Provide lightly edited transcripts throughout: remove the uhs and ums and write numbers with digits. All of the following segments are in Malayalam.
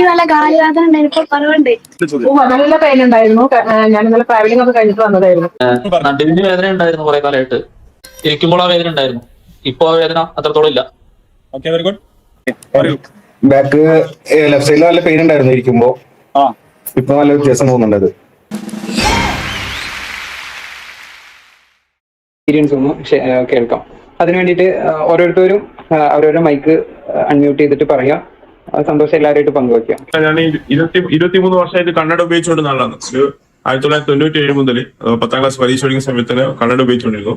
എനിക്ക് നല്ല കാലുവേദന ഉണ്ടായിരുന്നു, ഇപ്പൊ കുറവുണ്ട്. നല്ല പെയിൻ ഉണ്ടായിരുന്നു. ഞാൻ ഇന്നലെ ട്രാവലിംഗ് ഒക്കെ കഴിഞ്ഞിട്ട് വന്നതായിരുന്നു. നടുവിന് വേദന ഉണ്ടായിരുന്നു കുറെ കാലമായിട്ട്. ഇരിക്കുമ്പോൾ ആ വേദന ഉണ്ടായിരുന്നു. ഇപ്പൊ ആ വേദന അത്രത്തോളം ഇല്ല. Very good. ബാക്ക് ലെഫ്റ്റ് സൈഡിൽ നല്ല പെയിൻ ഉണ്ടായിരുന്നു ഇരിക്കുമ്പോ. ഇപ്പൊ നല്ല വ്യത്യാസം തോന്നുന്നുണ്ട്. അത് എക്സ്പീരിയൻസ് ഒന്ന് കേൾക്കാം. അതിനു വേണ്ടിയിട്ട് ഓരോരുത്തരും അവരവരുടെ മൈക്ക് അൺമ്യൂട്ട് ചെയ്തിട്ട് പറയാം. സന്തോഷം എല്ലാവരുമായിട്ട് പങ്കുവയ്ക്കാം. ഞാൻ 23 വർഷമായിട്ട് കന്നഡ ഉപയോഗിച്ചുകൊണ്ടിരുന്ന ആളാണ്. 1997 മുതൽ 10ാം ക്ലാസ് പരീക്ഷ പഠിക്കുന്ന സമയത്ത് കന്നഡ ഉപയോഗിച്ചുകൊണ്ടിരുന്നു.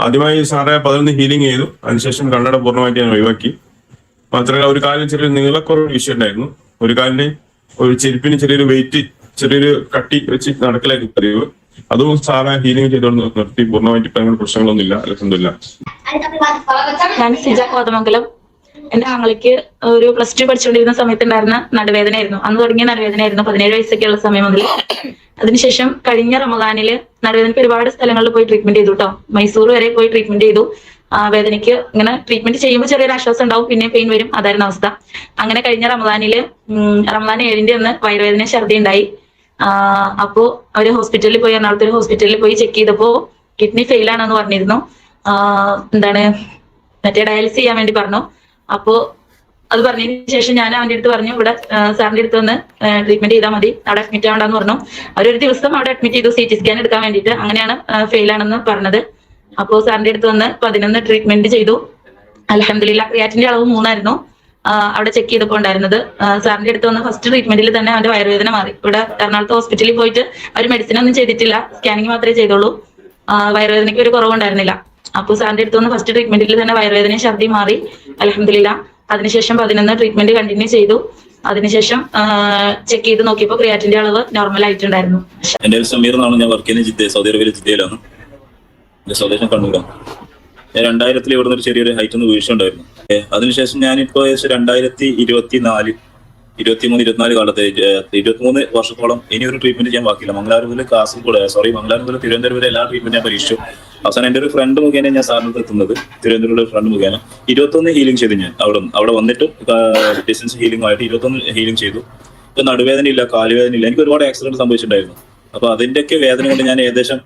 ആദ്യമായി സാറെ 11 ഹീലിംഗ് ചെയ്തു. അതിനുശേഷം കന്നഡ പൂർണ്ണമായിട്ട് ഞാൻ ഒഴിവാക്കി. മാത്രമല്ല ഒരു കാലിന് ചെറിയൊരു നീളക്കുറവ് വിഷയം ഉണ്ടായിരുന്നു. ഒരു കാലിന് ഒരു ചെരുപ്പിന് ചെറിയൊരു വെയിറ്റ്, ചെറിയൊരു കട്ടി വെച്ച് നടക്കലായിരുന്നു പതിവ്. അതും സാറെ ഹീലിംഗ് ചെയ്തോണ്ട് നിർത്തി. പൂർണ്ണമായിട്ട് ഇപ്പൊ അങ്ങനെ പ്രശ്നങ്ങളൊന്നുമില്ല. അൽഹംദുലില്ലാ. ഞാൻ സിജ കോതമംഗലം. എന്റെ ആങ്ങൾക്ക് ഒരു +2 പഠിച്ചുകൊണ്ടിരുന്ന സമയത്തുണ്ടായിരുന്ന നടുവേദനയായിരുന്നു. അന്ന് തുടങ്ങിയ നടുവേദനയായിരുന്നു 17 വയസ്സൊക്കെ ഉള്ള സമയം മുതൽ. അതിനുശേഷം കഴിഞ്ഞ റമദാനില് നടുവേദനയ്ക്ക് ഒരുപാട് സ്ഥലങ്ങളിൽ പോയി ട്രീറ്റ്മെന്റ് ചെയ്തു കേട്ടോ. മൈസൂർ വരെ പോയി ട്രീറ്റ്മെന്റ് ചെയ്തു. വേദനയ്ക്ക് ഇങ്ങനെ ട്രീറ്റ്മെന്റ് ചെയ്യുമ്പോൾ ചെറിയൊരു ആശ്വാസം ഉണ്ടാവും, പിന്നെ പെയിൻ വരും. അതായിരുന്നു അവസ്ഥ. അങ്ങനെ കഴിഞ്ഞ റമദാനില് റമദാൻ 7ന്റെ അന്ന് വയറുവേദന ഛർദി ഉണ്ടായി. അപ്പോ അവര് ഹോസ്പിറ്റലിൽ പോയി, എറണാകുളത്ത് ഒരു ഹോസ്പിറ്റലിൽ പോയി ചെക്ക് ചെയ്തപ്പോ കിഡ്നി ഫെയിൽ ആണെന്ന് പറഞ്ഞിരുന്നു. മറ്റേ ഡയാലിസിസ് ചെയ്യാൻ വേണ്ടി പറഞ്ഞു. അപ്പോ അത് പറഞ്ഞതിന് ശേഷം ഞാൻ അവന്റെ അടുത്ത് പറഞ്ഞു, ഇവിടെ സാറിന്റെ അടുത്ത് വന്ന് ട്രീറ്റ്മെന്റ് ചെയ്താൽ മതി, അവിടെ അഡ്മിറ്റ് ആവണ്ടെന്ന് പറഞ്ഞു. അവരൊരു ദിവസം അവിടെ അഡ്മിറ്റ് ചെയ്തു CT സ്കാൻ എടുക്കാൻ വേണ്ടിയിട്ട്. അങ്ങനെയാണ് ഫെയിൽ ആണെന്ന് പറഞ്ഞത്. അപ്പോ സാറിന്റെ അടുത്ത് വന്ന് 11 ട്രീറ്റ്മെന്റ് ചെയ്തു. അൽഹംദുലില്ലാ. ക്രിയാറ്റിന്റെ അളവ് 3 ആയിരുന്നു അവിടെ ചെക്ക് ചെയ്തപ്പോൾ ഉണ്ടായിരുന്നത്. സാറിന്റെ അടുത്ത് വന്ന് ഫസ്റ്റ് ട്രീറ്റ്മെന്റിൽ തന്നെ അവന്റെ വയറുവേദന മാറി. ഇവിടെ എറണാകുളത്ത് ഹോസ്പിറ്റലിൽ പോയിട്ട് അവർ മെഡിസിൻ ഒന്നും ചെയ്തിട്ടില്ല, സ്കാനിങ് മാത്രമേ ചെയ്തുള്ളൂ. വയറുവേദനയ്ക്ക് ഒരു കുറവുണ്ടായിരുന്നില്ല. അപ്പോൾ സാറിന്റെ അടുത്ത് വന്ന് ഫസ്റ്റ് ട്രീറ്റ്മെന്റിൽ തന്നെ വയറുവേദനയും ഛർദി മാറി. അൽഹംദുലില്ലാ. അതിനുശേഷം 11 ട്രീറ്റ്മെന്റ് കണ്ടിന്യൂ ചെയ്തു. അതിനുശേഷം ചെക്ക് ചെയ്ത് നോക്കിയപ്പോൾ ക്രിയാറ്റിന്റെ അളവ് നോർമൽ ആയിട്ടുണ്ടായിരുന്നു. എന്റെ പേര് സമീർ എന്നാണ്. ഞാൻ വർക്ക് ചെയ്യുന്ന സൗദി അറേബ്യയിലെ ജിദ്ദയിലാണ്. എന്റെ സ്വദേശം കണ്ണൂരാണ്. 2000 ഇവിടുന്ന് ഒരു ചെറിയൊരു ഹൈറ്റ് ഒന്ന് വീഴ്ച ഉണ്ടായിരുന്നു. അതിനുശേഷം ഞാനിപ്പോ ഏകദേശം 2024, 23, 24 കാലത്ത് 23 വർഷത്തോളം ഇനി ഒരു ട്രീറ്റ്മെന്റ് ചെയ്യാൻ ബാക്കിയില്ല. മംഗലാപുരം മുതൽ മംഗലാപുരം മുതൽ തിരുവനന്തപുരം വരെ എല്ലാ ട്രീറ്റ്മെന്റ് ഞാൻ പരീക്ഷിച്ചു. അവസാനം എന്റെ ഒരു ഫ്രണ്ട് മുഖേന ഞാൻ സാറിനടുത്ത് എത്തുന്നത്. തിരുവനന്തപുരം ഫ്രണ്ട് മുഖേന 21 ഹീലിംഗ് ചെയ്തു. ഞാൻ അവിടെ വന്നിട്ടും ഡിസ്റ്റൻസ് ഹീലിംഗ് ആയിട്ട് 21 ഹീലിംഗ് ചെയ്തു. ഇപ്പൊ നടുവേദന ഇല്ല, കാലുവേദന ഇല്ല. എനിക്ക് ഒരുപാട് ആക്സിഡന്റ് സംഭവിച്ചിട്ടുണ്ടായിരുന്നു. അപ്പൊ അതിന്റെയൊക്കെ വേദന കൊണ്ട് ഞാൻ ഏകദേശം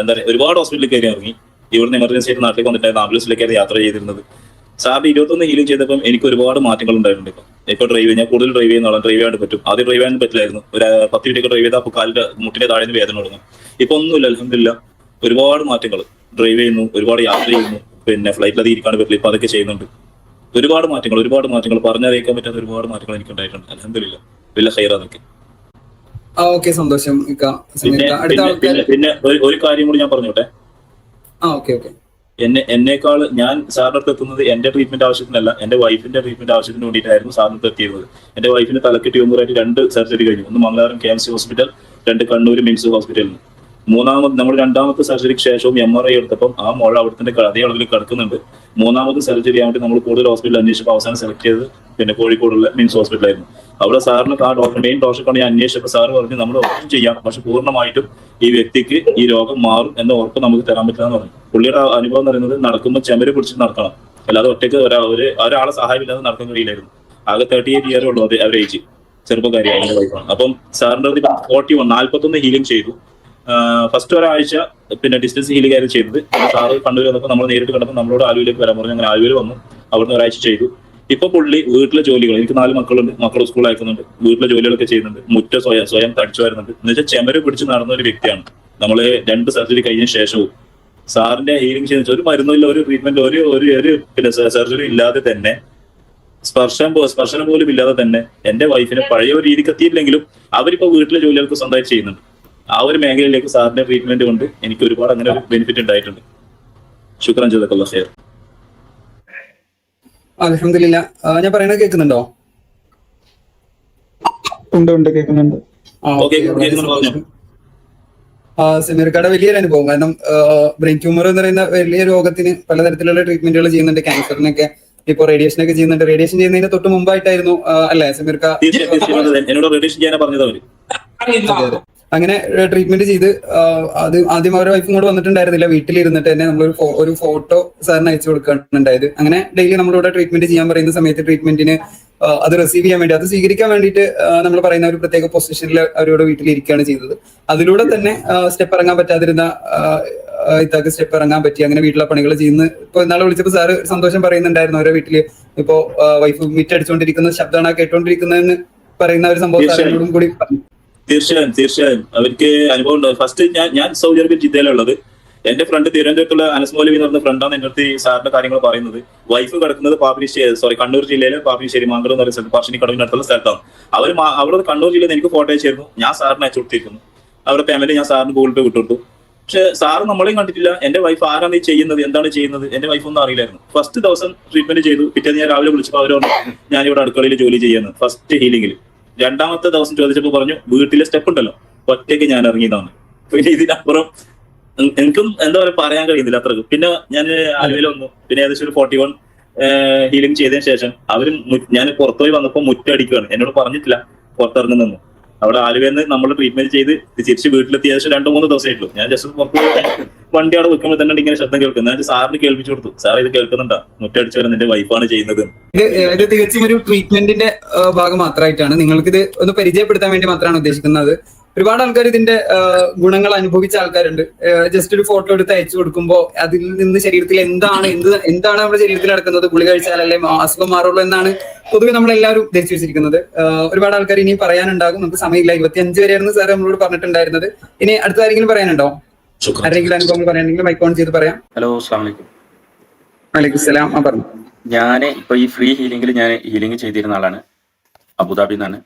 എന്താ പറയുക, ഒരുപാട് ഹോസ്പിറ്റലിൽ കയറി ഇറങ്ങി. ഇവിടുന്ന് എമർജൻസി ആയിട്ട് നാട്ടിലേക്ക് വന്നിട്ടായിരുന്നു ആംബുലൻസിലേക്കായിരുന്നു യാത്ര ചെയ്തിരുന്നത്. സാറിന് 21 ഹീലിംഗ് ചെയ്തപ്പം എനിക്ക് ഒരുപാട് മാറ്റങ്ങൾ ഉണ്ടായിട്ടുണ്ട്. ഇപ്പൊ ഞാൻ കൂടുതൽ ഡ്രൈവ് ചെയ്യുന്ന ആളാണ്. ഡ്രൈവ് ചെയ്യാൻ പറ്റും. ആദ്യം ഡ്രൈവ് ചെയ്യാൻ പറ്റില്ലായിരുന്നു. ഒരു 10 മിനിറ്റ് ഡ്രൈവ് ചെയ്താൽ അപ്പോൾ കാലിന്റെ മുട്ടിന്റെ താഴെ നിന്ന് വേദന തുടങ്ങും. ഇപ്പൊ ഒന്നുമില്ല, അൽഹംദുലില്ലാ. ഒരുപാട് മാറ്റങ്ങൾ. ഡ്രൈവ് ചെയ്യുന്നു, ഒരുപാട് യാത്ര ചെയ്യുന്നു. പിന്നെ ഫ്ലൈറ്റിൽ അത് ഇരിക്കാൻ പറ്റില്ല, ഇപ്പൊ അതൊക്കെ ചെയ്യുന്നുണ്ട്. ഒരുപാട് മാറ്റങ്ങൾ പറഞ്ഞറിയിക്കാൻ പറ്റാത്ത ഒരുപാട് മാറ്റങ്ങൾ എനിക്ക് ഉണ്ടായിട്ടുണ്ട്. അൽഹംദുലില്ലാ. വലിയ ഖൈർ അതൊക്കെ. സന്തോഷം. പിന്നെ ഒരു കാര്യം കൂടി ഞാൻ പറഞ്ഞോട്ടെ. എന്നേക്കാൾ ഞാൻ സാറിന്റെ അടുത്ത് എത്തുന്നത് എന്റെ ട്രീറ്റ്മെന്റ് ആവശ്യത്തിനല്ല, എന്റെ വൈഫിന്റെ ട്രീറ്റ്മെന്റ് ആവശ്യത്തിന് വേണ്ടിയിട്ടായിരുന്നു സാറിന്റെ അടുത്ത് എത്തിയിരുന്നത്. എന്റെ വൈഫിന് തലക്ക് ട്യൂമറായിട്ട് 2 സർജറി കഴിഞ്ഞു. ഒന്ന് മംഗലാപുരം KMC ഹോസ്പിറ്റൽ, 2 കണ്ണൂർ മിംസ് ഹോസ്പിറ്റലിൽ. നമ്മൾ രണ്ടാമത്തെ സർജറിക്ക് ശേഷവും MRI എടുത്തപ്പം ആ മുഴ അവിടുത്തെ അതേ അളവിൽ കിടക്കുന്നുണ്ട്. 3ാമത്തെ സർജറി ആയിട്ട് നമ്മൾ കൂടുതൽ ഹോസ്പിറ്റൽ അന്വേഷിച്ചപ്പോൾ അവസാനം സെലക്ട് ചെയ്തത് പിന്നെ കോഴിക്കോടുള്ള മിംസ് ഹോസ്പിറ്റലായിരുന്നു. അവിടെ സാറിന് ആ മെയിൻ ഡോക്ടറെ ഞാൻ അന്വേഷിച്ചപ്പോൾ സാറ് പറഞ്ഞു നമ്മൾ ഓപ്പറേഷൻ ചെയ്യാം, പക്ഷെ പൂർണ്ണമായിട്ടും ഈ വ്യക്തിക്ക് ഈ രോഗം മാറും എന്ന ഉറപ്പ് നമുക്ക് തരാൻ പറ്റില്ല എന്ന് പറഞ്ഞു. പുള്ളിയുടെ അനുഭവം എന്ന് പറയുന്നത് നടക്കുമ്പോൾ ചെമര് പിടിച്ചിട്ട് നടക്കണം, അല്ലാതെ ഒറ്റയ്ക്ക് ഒരാളെ സഹായമില്ലാതെ നടക്കാൻ കഴിയില്ലായിരുന്നു. ആകെ 38 ഇയറേ ഉള്ളൂ അവരേജ്, ചെറുപ്പക്കാരിയാണ് എന്റെ വൈഫാണ്. അപ്പം സാറിന്റെ 41 ഹീലിംഗ് ചെയ്തു. ഫസ്റ്റ് ഒരാഴ്ച പിന്നെ ഡിസ്റ്റൻസ് ഹീലിംഗ് ആയിരുന്നു ചെയ്തത്. സാറ് കണ്ണൂർ വന്നപ്പോൾ നമ്മൾ നേരിട്ട് കണ്ടപ്പോൾ നമ്മളോട് ആലുവിലേക്ക് വരാൻ പറഞ്ഞു. അങ്ങനെ ആലുവിൽ വന്നു. അവിടുന്ന് ഒരാഴ്ച ചെയ്തു. ഇപ്പൊ പുള്ളി വീട്ടിലെ ജോലികൾ, എനിക്ക് 4 മക്കളുണ്ട്, മക്കൾ സ്കൂളിൽ അയക്കുന്നുണ്ട്, വീട്ടിലെ ജോലികളൊക്കെ ചെയ്യുന്നുണ്ട്, മുറ്റ സ്വയം തടിച്ചു വരുന്നുണ്ട്. എന്ന് വെച്ചാൽ ചെമര് പിടിച്ച് നടന്ന ഒരു വ്യക്തിയാണ്. നമ്മള് 2 സർജറി കഴിഞ്ഞ ശേഷവും സാറിന്റെ ഹീലിംഗ് ചെയ്യുന്ന ഒരു മരുന്നില്ല, ഒരു ട്രീറ്റ്മെന്റ്, ഒരു പിന്നെ സർജറി ഇല്ലാതെ തന്നെ, സ്പർശനം പോലും ഇല്ലാതെ തന്നെ എന്റെ വൈഫിന് പഴയ ഒരു രീതിക്ക് എത്തിയില്ലെങ്കിലും അവരിപ്പോ വീട്ടിലെ ജോലികൾക്ക് സ്വന്തമായിട്ട് ചെയ്യുന്നുണ്ട്. ആ ഒരു മേഖലയിലേക്ക് സാറിന്റെ ട്രീറ്റ്മെന്റ് കൊണ്ട് എനിക്ക് ഒരുപാട് അങ്ങനെ ഒരു ബെനിഫിറ്റ് ഉണ്ടായിട്ടുണ്ട്. ശുക്രാൻ ജസാക്കല്ലാഹ് ഖൈർ. അൽഹംദുലില്ലാ. ഞാൻ പറയുന്നത് കേൾക്കുന്നുണ്ടോ? ഉണ്ട് കേൾക്കുന്നുണ്ട്. സെമീർക്കയുടെ വലിയൊരു അനുഭവം. കാരണം ബ്രെയിൻ ട്യൂമർ എന്ന് പറയുന്ന വലിയ രോഗത്തിന് പലതരത്തിലുള്ള ട്രീറ്റ്മെന്റുകൾ ചെയ്യുന്നുണ്ട്. ക്യാൻസറിനൊക്കെ ഇപ്പൊ റേഡിയേഷനൊക്കെ ചെയ്യുന്നുണ്ട്. റേഡിയേഷൻ ചെയ്യുന്നതിന് തൊട്ട് മുമ്പായിട്ടായിരുന്നു അല്ലെ സെമീർക്ക? അങ്ങനെ ട്രീറ്റ്മെന്റ് ചെയ്ത് അത് ആദ്യം അവരുടെ വൈഫും കൂടെ വന്നിട്ടുണ്ടായിരുന്നില്ല. വീട്ടിലിരുന്നിട്ട് തന്നെ നമ്മൾ ഒരു ഫോട്ടോ സാറിന് അയച്ചു കൊടുക്കാനുണ്ടായത്. അങ്ങനെ ഡെയിലി നമ്മളിവിടെ ട്രീറ്റ്മെന്റ് ചെയ്യാൻ പറയുന്ന സമയത്ത് ട്രീറ്റ്മെന്റിന് അത് റിസീവ് ചെയ്യാൻ വേണ്ടി, അത് സ്വീകരിക്കാൻ വേണ്ടിയിട്ട് നമ്മൾ പറയുന്ന ഒരു പ്രത്യേക പൊസിഷനിൽ അവരോട് വീട്ടിലിരിക്കുകയാണ് ചെയ്തത്. അതിലൂടെ തന്നെ സ്റ്റെപ്പ് ഇറങ്ങാൻ പറ്റാതിരുന്ന ഇത്താക്ക് സ്റ്റെപ്പ് ഇറങ്ങാൻ പറ്റി. അങ്ങനെ വീട്ടിലെ പണികൾ ചെയ്യുന്ന, ഇപ്പൊ ഇന്നാളെ വിളിച്ചപ്പോൾ സാറ് സന്തോഷം പറയുന്നുണ്ടായിരുന്നു, ഓരോ വീട്ടില് ഇപ്പോ വൈഫ് മിറ്റടിച്ചുകൊണ്ടിരിക്കുന്ന ശബ്ദമാണ് കേട്ടോണ്ടിരിക്കുന്നതെന്ന് പറയുന്ന ഒരു സംഭവം സാറിനോടും കൂടി പറഞ്ഞു. തീർച്ചയായും അവർക്ക് അനുഭവം ഉണ്ടാവും. ഫസ്റ്റ് ഞാൻ സൗദി അറേബ്യ ജിദ്ദയിലുള്ളത്. എന്റെ ഫ്രണ്ട് തിരുവനന്തപുരത്തുള്ള അനസ് മൗലവി എന്ന് പറഞ്ഞ ഫ്രണ്ടാണ് എന്റെ അടുത്ത് സാറിന്റെ കാര്യങ്ങൾ പറയുന്നത്. വൈഫ് കിടക്കുന്നത് കണ്ണൂർ ജില്ലയിലെ പാപ്പിനിശ്ശേരി മാങ്കടം എന്ന് പറയുന്ന സ്ഥലത്ത് പറശ്ശിനിക്കടവിനടുത്തുള്ള സ്ഥലത്താണ്. അവിടെ കണ്ണൂർ ജില്ലയിൽ എനിക്ക് ഫോട്ടോ അയച്ചിരുന്നു. ഞാൻ സാറിന് അയച്ചു കൊടുത്തിരിക്കുന്നു. അവരുടെ പേയ്മെന്റ് ഞാൻ സാറിന് ഗൂഗിൾ പേ വിട്ടുകൊടുത്തു. പക്ഷെ സാറ് നമ്മളെയും കണ്ടിട്ടില്ല. എന്റെ വൈഫ് ആരാണ് ഈ ചെയ്യുന്നത്, എന്താണ് ചെയ്യുന്നത്, എന്റെ വൈഫ് ഒന്നും അറിയില്ലായിരുന്നു. ഫസ്റ്റ് ദിവസം ട്രീറ്റ്മെന്റ് ചെയ്തു. പിറ്റേന്ന് ഞാൻ രാവിലെ വിളിച്ചപ്പോൾ അവരോട് ഞാൻ ഇവിടെ അടുക്കളയിൽ ജോലി ചെയ്യുന്നത് ഫസ്റ്റ് ഹീലിംഗിൽ. രണ്ടാമത്തെ ദിവസം ചോദിച്ചപ്പോൾ പറഞ്ഞു വീട്ടിലെ സ്റ്റെപ്പ് ഉണ്ടല്ലോ ഒറ്റയ്ക്ക് ഞാൻ ഇറങ്ങിയതാണ്. പിന്നെ ഇതിനപ്പുറം എനിക്കും എന്താ പറയുക പറയാൻ കഴിയുന്നില്ല അത്രക്ക്. പിന്നെ ഞാൻ ആലുവയിൽ വന്നു. പിന്നെ ഏകദേശം ഒരു 41 ഹീലിംഗ് ചെയ്തതിനു ശേഷം അവരും ഞാൻ പുറത്തുപോയി വന്നപ്പോൾ മുറ്റടിക്കുകയാണ്. എന്നോട് പറഞ്ഞിട്ടില്ല പുറത്തിറങ്ങുന്നു. അവിടെ ആലുവയിൽ നിന്ന് നമ്മൾ ട്രീറ്റ്മെന്റ് ചെയ്ത് തിരിച്ച് വീട്ടിലെത്തി ഏകദേശം 2-3 ദിവസമായിട്ടുള്ളൂ. ഞാൻ ജസ്റ്റ് പുറത്ത് വണ്ടി അവിടെ വെക്കുമ്പോൾ തന്നെ ഇങ്ങനെ ശബ്ദം കേൾക്കുന്നത്. ഞാൻ സാറിന് കേൾപ്പിച്ചു കൊടുത്തു. സാർ ഇത് കേൾക്കുന്നുണ്ടോ, മുറ്റടിച്ചു വരാൻ എന്റെ വൈഫാണ് ചെയ്യുന്നത്. ഇത് തികച്ചും ഒരു ട്രീറ്റ്മെന്റിന്റെ ഭാഗം മാത്രമായിട്ടാണ്. നിങ്ങൾക്കിത് ഒന്ന് പരിചയപ്പെടുത്താൻ വേണ്ടി മാത്രമാണ് ഉദ്ദേശിക്കുന്നത്. ഒരുപാട് ആൾക്കാർ ഇതിന്റെ ഗുണങ്ങൾ അനുഭവിച്ച ആൾക്കാരുണ്ട്. ജസ്റ്റ് ഒരു ഫോട്ടോ എടുത്ത് അയച്ചു കൊടുക്കുമ്പോൾ അതിൽ നിന്ന് ശരീരത്തിൽ എന്താണ് നമ്മുടെ ശരീരത്തിൽ നടക്കുന്നത്, ഗുളിക കഴിച്ചാലല്ലേ അസുഖം മാറുള്ളൂ എന്നാണ് പൊതുവെ നമ്മളെല്ലാവരും ധരിച്ചു വെച്ചിരിക്കുന്നത്. ഒരുപാട് ആൾക്കാർ ഇനിയും പറയാനുണ്ടാകും. നമുക്ക് സമയമില്ല. 25 വരെയായിരുന്നു സാർ നമ്മളോട് പറഞ്ഞിട്ടുണ്ടായിരുന്നത്. ഇനി അടുത്ത ആരെങ്കിലും പറയാനുണ്ടോ? ആരെങ്കിലും അനുഭവങ്ങൾ പറയാനെങ്കിൽ മൈക്ക് ഓൺ ചെയ്ത് പറയാം. ഹലോ, അസ്സലാമു അലൈക്കും. വലൈക്കും സലാം. പറഞ്ഞു. ഞാൻ ഇപ്പൊ ഈ ഫ്രീ ഹീലിംഗിൽ ഞാൻ ഹീലിംഗ് ചെയ്തിരുന്ന ആളാണ്. അബുദാബിയിൽ നിന്നാണ്.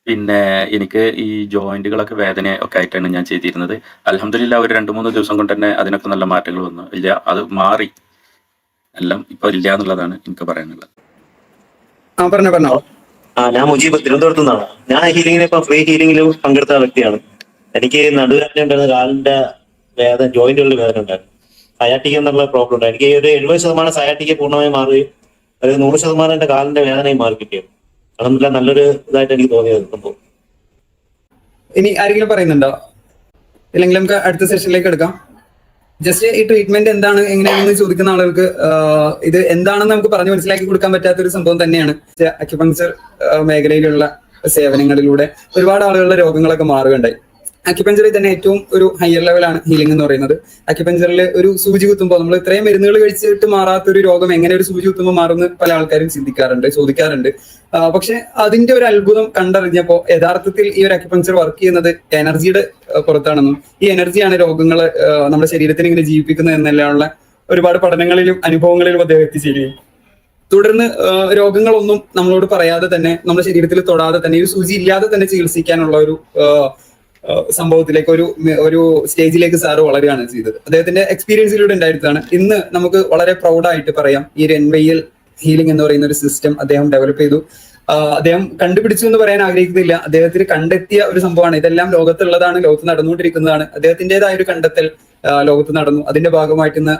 പിന്നെ എനിക്ക് ഈ ജോയിന്റുകളൊക്കെ വേദന ഒക്കെ ആയിട്ടാണ് ഞാൻ ചെയ്തിരുന്നത്. അൽഹംദുലില്ലാഹ് ഒരു 2-3 ദിവസം കൊണ്ട് തന്നെ അതിനൊക്കെ നല്ല മാറ്റങ്ങൾ വന്നു. ഇല്ല, അത് മാറി എല്ലാം ഇപ്പൊ ഇല്ല എന്നുള്ളതാണ് എനിക്ക് പറയാനുള്ളത്. പറഞ്ഞോ. ഞാൻ മുജീബ്, തിരുവനന്തപുരത്ത് നിന്നാണ്. ഞാൻ ഹീലിംഗിന് ഇപ്പൊ ഫ്രീ ഹീലിംഗിൽ പങ്കെടുത്ത വ്യക്തിയാണ്. എനിക്ക് നടുവേദന ഉണ്ടായിരുന്ന, കാലിന്റെ വേദന, ജോയിന്റുകളിൽ വേദന ഉണ്ടായിരുന്നു. സയാറ്റിക്ക എന്നുള്ള പ്രോബ്ലം ഉണ്ടായി. എനിക്ക് ഒരു 70% സയാറ്റിക്ക പൂർണ്ണമായി മാറുകയും ഒരു 100% എന്റെ കാലിന്റെ വേദനയും മാറി കിട്ടിയത്. അതൊന്നുമില്ല, നല്ലൊരു ഇതായിട്ട് എനിക്ക് തോന്നിയത് സംഭവം. ഇനി ആരെങ്കിലും പറയുന്നുണ്ടോ? ഇല്ലെങ്കിൽ നമുക്ക് അടുത്ത സെഷനിലേക്ക് എടുക്കാം. ജസ്റ്റ് ഈ ട്രീറ്റ്മെന്റ് എന്താണ്, എങ്ങനെയാണെന്ന് ചോദിക്കുന്ന ആളുകൾക്ക് ഇത് എന്താണെന്ന് നമുക്ക് പറഞ്ഞു മനസ്സിലാക്കി കൊടുക്കാൻ പറ്റാത്ത ഒരു സംഭവം തന്നെയാണ്. അക്യുപങ്ചർ മേഖലയിലുള്ള സേവനങ്ങളിലൂടെ ഒരുപാട് ആളുകളുടെ രോഗങ്ങളൊക്കെ മാറുകയുണ്ടായി. അക്യുപഞ്ചറിൽ തന്നെ ഏറ്റവും ഒരു ഹയർ ലെവലാണ് ഹീലിംഗ് എന്ന് പറയുന്നത്. അക്യുപഞ്ചറിൽ ഒരു സൂചി കുത്തുമ്പോൾ നമ്മൾ ഇത്രയും മരുന്നുകൾ കഴിച്ചിട്ട് മാറാത്ത ഒരു രോഗം എങ്ങനെ ഒരു സൂചി കുത്തുമ്പോൾ മാറുമെന്ന് പല ആൾക്കാരും ചോദിക്കാറുണ്ട്. പക്ഷെ അതിന്റെ ഒരു അത്ഭുതം കണ്ടറിഞ്ഞപ്പോ യഥാർത്ഥത്തിൽ ഈ ഒരു അക്യുപഞ്ചർ വർക്ക് ചെയ്യുന്നത് എനർജിയുടെ പുറത്താണെന്നും ഈ എനർജിയാണ് രോഗങ്ങളെ നമ്മുടെ ശരീരത്തിന് ഇങ്ങനെ ജീവിപ്പിക്കുന്നത് എന്നെല്ലാമുള്ള ഒരുപാട് പഠനങ്ങളിലും അനുഭവങ്ങളിലും അദ്ദേഹം എത്തിച്ചേരുകയും തുടർന്ന് രോഗങ്ങളൊന്നും നമ്മളോട് പറയാതെ തന്നെ നമ്മുടെ ശരീരത്തിൽ തൊടാതെ തന്നെ ഈ സൂചി ഇല്ലാതെ തന്നെ ചികിത്സിക്കാനുള്ള ഒരു സംഭവത്തിലേക്ക് ഒരു സ്റ്റേജിലേക്ക് സാറ് വളരുകയാണ് ചെയ്തത്. അദ്ദേഹത്തിന്റെ എക്സ്പീരിയൻസിലൂടെ ഉണ്ടായിരുന്നതാണ്. ഇന്ന് നമുക്ക് വളരെ പ്രൗഡായിട്ട് പറയാം, ഈ ഒരു NYL ഹീലിംഗ് എന്ന് പറയുന്ന ഒരു സിസ്റ്റം അദ്ദേഹം ഡെവലപ്പ് ചെയ്തു. അദ്ദേഹം കണ്ടുപിടിച്ചു എന്ന് പറയാൻ ആഗ്രഹിക്കുന്നില്ല. അദ്ദേഹത്തിന് കണ്ടെത്തിയ ഒരു സംഭവമാണ്. ഇതെല്ലാം ലോകത്തുള്ളതാണ്, ലോകത്ത് നടന്നുകൊണ്ടിരിക്കുന്നതാണ്. അദ്ദേഹത്തിൻ്റെതായ ഒരു കണ്ടെത്തൽ ലോകത്ത് നടന്നു. അതിന്റെ ഭാഗമായിട്ട് ഇന്ന്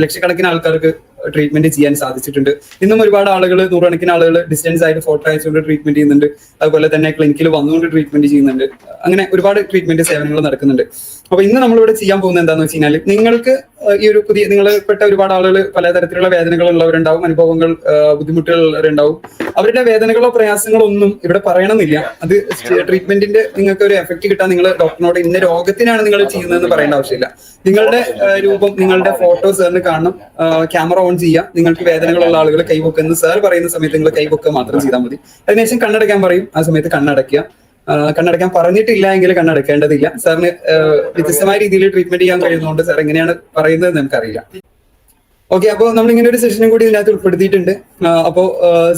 ലക്ഷക്കണക്കിന് ആൾക്കാർക്ക് ട്രീറ്റ്മെന്റ് ചെയ്യാൻ സാധിച്ചിട്ടുണ്ട്. ഇന്നും ഒരുപാട് ആളുകൾ, നൂറുകണക്കിന് ആളുകൾ ഡിസ്റ്റൻസ് ആയിട്ട് ഫോട്ടോ അയച്ചുകൊണ്ട് ട്രീറ്റ്മെന്റ് ചെയ്യുന്നുണ്ട്. അതുപോലെ തന്നെ ക്ലിനിക്കിൽ വന്നുകൊണ്ട് ട്രീറ്റ്മെന്റ് ചെയ്യുന്നുണ്ട്. അങ്ങനെ ഒരുപാട് ട്രീറ്റ്മെന്റ് സേവനങ്ങൾ നടക്കുന്നുണ്ട്. അപ്പൊ ഇന്ന് നമ്മളിവിടെ ചെയ്യാൻ പോകുന്നത് എന്താണെന്ന് വെച്ച് കഴിഞ്ഞാൽ, നിങ്ങൾക്ക് ഈ ഒരു നിങ്ങളെപ്പെട്ട ഒരുപാട് ആളുകൾ പലതരത്തിലുള്ള വേദനകൾ ഉള്ളവരുണ്ടാവും, അനുഭവങ്ങൾ, ബുദ്ധിമുട്ടുകൾ ഉള്ളവരുണ്ടാവും. അവരുടെ വേദനകളോ പ്രയാസങ്ങളോ ഒന്നും ഇവിടെ പറയണമെന്നില്ല. അത് ട്രീറ്റ്മെന്റിന്റെ നിങ്ങൾക്ക് ഒരു എഫക്ട് കിട്ടാൻ നിങ്ങൾ ഡോക്ടറിനോട് ഇന്ന രോഗത്തിനാണ് നിങ്ങൾ ചെയ്യുന്നതെന്ന് പറയേണ്ട ആവശ്യമില്ല. നിങ്ങളുടെ രൂപം, നിങ്ങളുടെ ഫോട്ടോ സാറിന് കാണണം. ക്യാമറ ഓൺ ചെയ്യുക. നിങ്ങൾക്ക് വേദനകളുള്ള ആളുകൾ കൈവെക്കുന്ന സാർ പറയുന്ന സമയത്ത് നിങ്ങൾ കൈവെക്കുക മാത്രം ചെയ്താൽ മതി. അതിനുശേഷം കണ്ണടയ്ക്കാൻ പറയും. ആ സമയത്ത് കണ്ണടയ്ക്കുക. കണ്ണടയ്ക്കാൻ പറഞ്ഞിട്ടില്ല എങ്കിൽ കണ്ണടക്കേണ്ടതില്ല. സാറിന് വ്യത്യസ്തമായ രീതിയിൽ ട്രീറ്റ്മെന്റ് ചെയ്യാൻ കഴിയുന്നതുകൊണ്ട് സാർ എങ്ങനെയാണ് പറയുന്നത് നമുക്കറിയില്ല. ഓക്കെ, അപ്പോൾ നമ്മൾ ഇങ്ങനെ ഒരു സെഷനും കൂടി ഇതിനകത്ത് ഉൾപ്പെടുത്തിയിട്ടുണ്ട്. അപ്പോൾ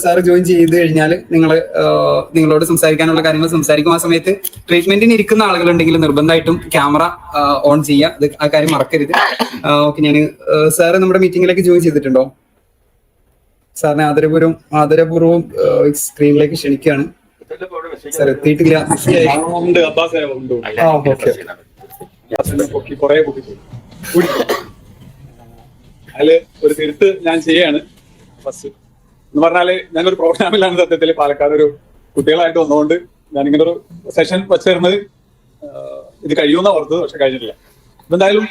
സാർ ജോയിൻ ചെയ്ത് കഴിഞ്ഞാൽ നിങ്ങളോട് സംസാരിക്കാനുള്ള കാര്യങ്ങൾ സംസാരിക്കും. ആ സമയത്ത് ട്രീറ്റ്മെന്റിന് ഇരിക്കുന്ന ആളുകളുണ്ടെങ്കിൽ നിർബന്ധമായിട്ടും ക്യാമറ ഓൺ ചെയ്യുക. ആ കാര്യം മറക്കരുത്. ഓക്കെ, ഞാൻ സാറ് നമ്മുടെ മീറ്റിംഗിലേക്ക് ജോയിൻ ചെയ്തിട്ടുണ്ടോ? സാറിനെ ആദരപൂർവ്വം സ്ക്രീനിലേക്ക് ക്ഷണിക്കുകയാണ്. സാർ എത്തിയിട്ടില്ല. അതില് ഒരു തിരുത്ത് ഞാൻ ചെയ്യാണ്. ഫസ്റ്റ് എന്ന് പറഞ്ഞാല് ഞാനൊരു പ്രോഗ്രാമിലാണ് സത്യത്തിൽ പാലക്കാട് ഒരു കുട്ടികളായിട്ട് വന്നുകൊണ്ട് ഞാനിങ്ങനെ ഒരു സെഷൻ വെച്ചിരുന്നത് ഇത് കഴിയുമെന്നാ ഓർത്തത്. പക്ഷെ കഴിഞ്ഞിട്ടില്ല. എന്തായാലും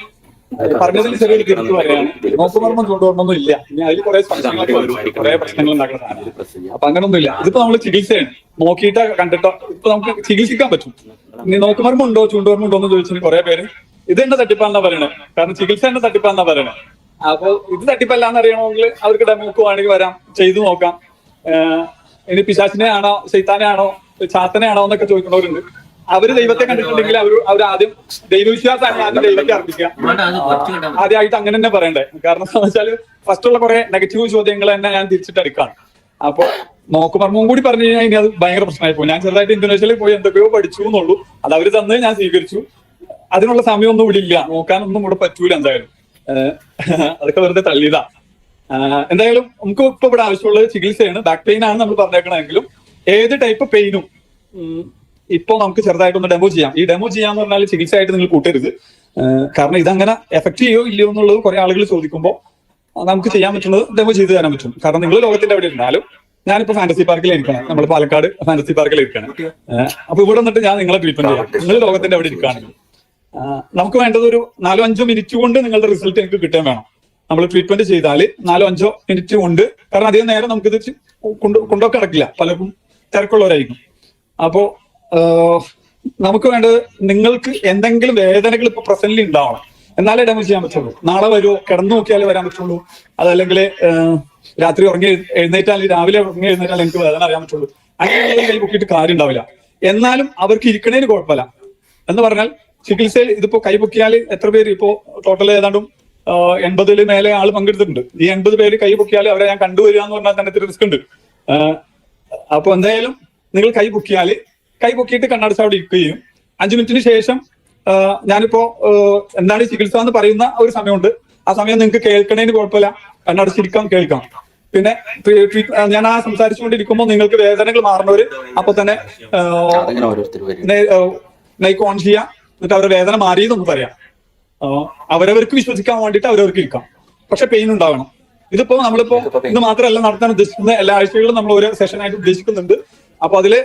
പറഞ്ഞതിൽ ചെറിയൊരു തിരിച്ചു പറയാണ്. നോക്കുമർമ്മം ചൂണ്ടുമർമ്മൊന്നും ഇല്ല. ഇനി അതിൽ കുറെ സംശയങ്ങളൊക്കെ വരും, കുറെ പ്രശ്നങ്ങൾ ഉണ്ടാക്കുന്ന സാധനം. അപ്പൊ അങ്ങനൊന്നും ഇല്ല. ഇതിപ്പോ നമ്മൾ ചികിത്സയാണ്, നോക്കിയിട്ടോ കണ്ടിട്ടോ ഇപ്പൊ നമുക്ക് ചികിത്സിക്കാൻ പറ്റും. ഇനി നോക്കുമർമ്മം ഉണ്ടോ ചൂണ്ടുമർമ്മം ഉണ്ടോ എന്ന് ചോദിച്ചാൽ കുറെ പേര് ഇത് എന്റെ തട്ടിപ്പാന്നാ പറയണേ, കാരണം ചികിത്സ എന്റെ തട്ടിപ്പാന്നാ പറയണേ. അപ്പൊ ഇത് തട്ടിപ്പല്ലാന്ന് അറിയണമെങ്കിൽ അവർക്ക് ഡെമോക്ക് വേണമെങ്കിൽ വരാം, ചെയ്തു നോക്കാം. ഇനി പിശാചിനെ ആണോ ശൈത്താനെ ആണോ ചാത്തനെ ആണോ എന്നൊക്കെ ചോദിക്കുന്നവരുണ്ട്. അവര് ദൈവത്തെ കണ്ടിട്ടുണ്ടെങ്കിൽ അവർ ആദ്യം ദൈവവിശ്വാസമാണ് ആദ്യം ദൈവത്തെ അർപ്പിക്കുക. ആദ്യമായിട്ട് അങ്ങനെ തന്നെ പറയണ്ടേ, കാരണം എന്താ വെച്ചാൽ ഫസ്റ്റ് ഉള്ള കുറെ നെഗറ്റീവ് ചോദ്യങ്ങൾ തന്നെ ഞാൻ തിരിച്ചിട്ട് എടുക്കാണ്. അപ്പൊ നോക്കുമർമ്മവും കൂടി പറഞ്ഞു കഴിഞ്ഞാൽ ഇനി അത് ഭയങ്കര പ്രശ്നമായി പോകും. ഞാൻ ചെറുതായിട്ട് ഇന്തോനേഷ്യയിൽ പോയി എന്തൊക്കെയോ പഠിച്ചു എന്നുള്ളൂ, അത് അവര് തന്ന് ഞാൻ സ്വീകരിച്ചു. അതിനുള്ള സമയമൊന്നും ഇവിടെ ഇല്ല, നോക്കാനൊന്നും ഇവിടെ പറ്റൂല. എന്തായാലും അതൊക്കെ വെറുതെ തള്ളിയതാ. എന്തായാലും നമുക്ക് ഇപ്പൊ ഇവിടെ ആവശ്യമുള്ളത് ചികിത്സയാണ്. ബാക്ക് പെയിൻ ആണ് നമ്മൾ പറഞ്ഞേക്കണമെങ്കിലും ഏത് ടൈപ്പ് പെയിനും ഇപ്പൊ നമുക്ക് ചെറുതായിട്ടൊന്ന് ഡെമോ ചെയ്യാം. ഈ ഡെമോ ചെയ്യാന്ന് പറഞ്ഞാൽ ചികിത്സയായിട്ട് നിങ്ങൾ കൂട്ടരുത്, കാരണം ഇതങ്ങനെ എഫക്ട് ചെയ്യോ ഇല്ലയോ എന്നുള്ളത് കുറെ ആളുകൾ ചോദിക്കുമ്പോൾ നമുക്ക് ചെയ്യാൻ പറ്റുന്നത് ഡെമോ ചെയ്ത് തരാൻ പറ്റും. കാരണം നിങ്ങൾ ലോകത്തിന്റെ എവിടെ ഇരുന്നാലും, ഞാനിപ്പോ ഫാന്റസി പാർക്കിൽ ഇരിക്കണം, നമ്മൾ പാലക്കാട് ഫാന്റസി പാർക്കിൽ ഇരിക്കണം. അപ്പൊ ഇവിടെ വന്നിട്ട് ഞാൻ നിങ്ങളെ ട്രീറ്റ്മെന്റ് ചെയ്യാം. നിങ്ങൾ ലോകത്തിന്റെ എവിടെ ഇരിക്കുകയാണെങ്കിൽ നമുക്ക് വേണ്ടത് ഒരു 4-5 മിനിറ്റ് കൊണ്ട് നിങ്ങളുടെ റിസൾട്ട് എനിക്ക് കിട്ടാൻ വേണം. നമ്മൾ ട്രീറ്റ്മെന്റ് ചെയ്താൽ 4-5 മിനിറ്റ് കൊണ്ട്, കാരണം അധികം നേരം നമുക്കിത് കൊണ്ടൊക്കെ നടക്കില്ല, പലർക്കും തിരക്കുള്ളവരായിരിക്കും. അപ്പോ നമുക്ക് വേണ്ടത് നിങ്ങൾക്ക് എന്തെങ്കിലും വേദനകൾ ഇപ്പൊ പ്രസന്റിൽ ഉണ്ടാവണം, എന്നാലേ ഡെമോ ചെയ്യാൻ പറ്റുള്ളൂ. നാളെ വരുമോ, കിടന്നു നോക്കിയാലേ വരാൻ പറ്റുള്ളൂ. അതല്ലെങ്കിൽ രാത്രി ഉറങ്ങി എഴുന്നേറ്റാൽ, രാവിലെ ഉറങ്ങി എഴുന്നേറ്റാൽ എനിക്ക് വേദന അറിയാൻ പറ്റുള്ളൂ. അങ്ങനെയുള്ള കൈ പൊക്കിയിട്ട് കാര്യം ഉണ്ടാവില്ല. എന്നാലും അവർക്ക് ഇരിക്കണേന് കുഴപ്പമില്ല. എന്ന് പറഞ്ഞാൽ ചികിത്സയിൽ ഇതിപ്പോ കൈ പൊക്കിയാൽ എത്ര പേര് ഇപ്പോ ടോട്ടൽ ഏതാണ്ടും 80 മേലെ ആൾ പങ്കെടുത്തിട്ടുണ്ട്. ഈ 80 പേര് കൈ പൊക്കിയാൽ അവരെ ഞാൻ കണ്ടുവരിക എന്ന് പറഞ്ഞാൽ തന്നെ ഇത്തിരി റിസ്ക് ഉണ്ട്. അപ്പൊ എന്തായാലും നിങ്ങൾ കൈ പൊക്കിയിട്ട് കണ്ണടച്ച് അവിടെ ഇരിക്കുകയും 5 മിനിറ്റിന് ശേഷം ഞാനിപ്പോ എന്താണ് ചികിത്സ എന്ന് പറയുന്ന ഒരു സമയമുണ്ട്. ആ സമയം നിങ്ങൾക്ക് കേൾക്കണേന് കുഴപ്പമില്ല, കണ്ണടച്ചിരിക്കാം, കേൾക്കാം. പിന്നെ ഞാൻ ആ സംസാരിച്ചുകൊണ്ടിരിക്കുമ്പോൾ നിങ്ങൾക്ക് വേദനകൾ മാറുന്നവര് അപ്പൊ തന്നെ മൈക്ക് ഓൺ ചെയ്യാം, എന്നിട്ട് അവരുടെ വേദന മാറിയെന്നൊന്ന് പറയാം. അവരവർക്ക് വിശ്വസിക്കാൻ വേണ്ടിയിട്ട് അവരവർക്ക് ഇരിക്കാം, പക്ഷെ പെയിൻ ഉണ്ടാവണം. ഇതിപ്പോ നമ്മളിപ്പോ ഇന്ന് മാത്രമല്ല നടത്താൻ ഉദ്ദേശിക്കുന്നത്, എല്ലാ ആഴ്ചകളിലും നമ്മൾ ഒരു സെഷനായിട്ട് ഉദ്ദേശിക്കുന്നുണ്ട്. അപ്പൊ അതില്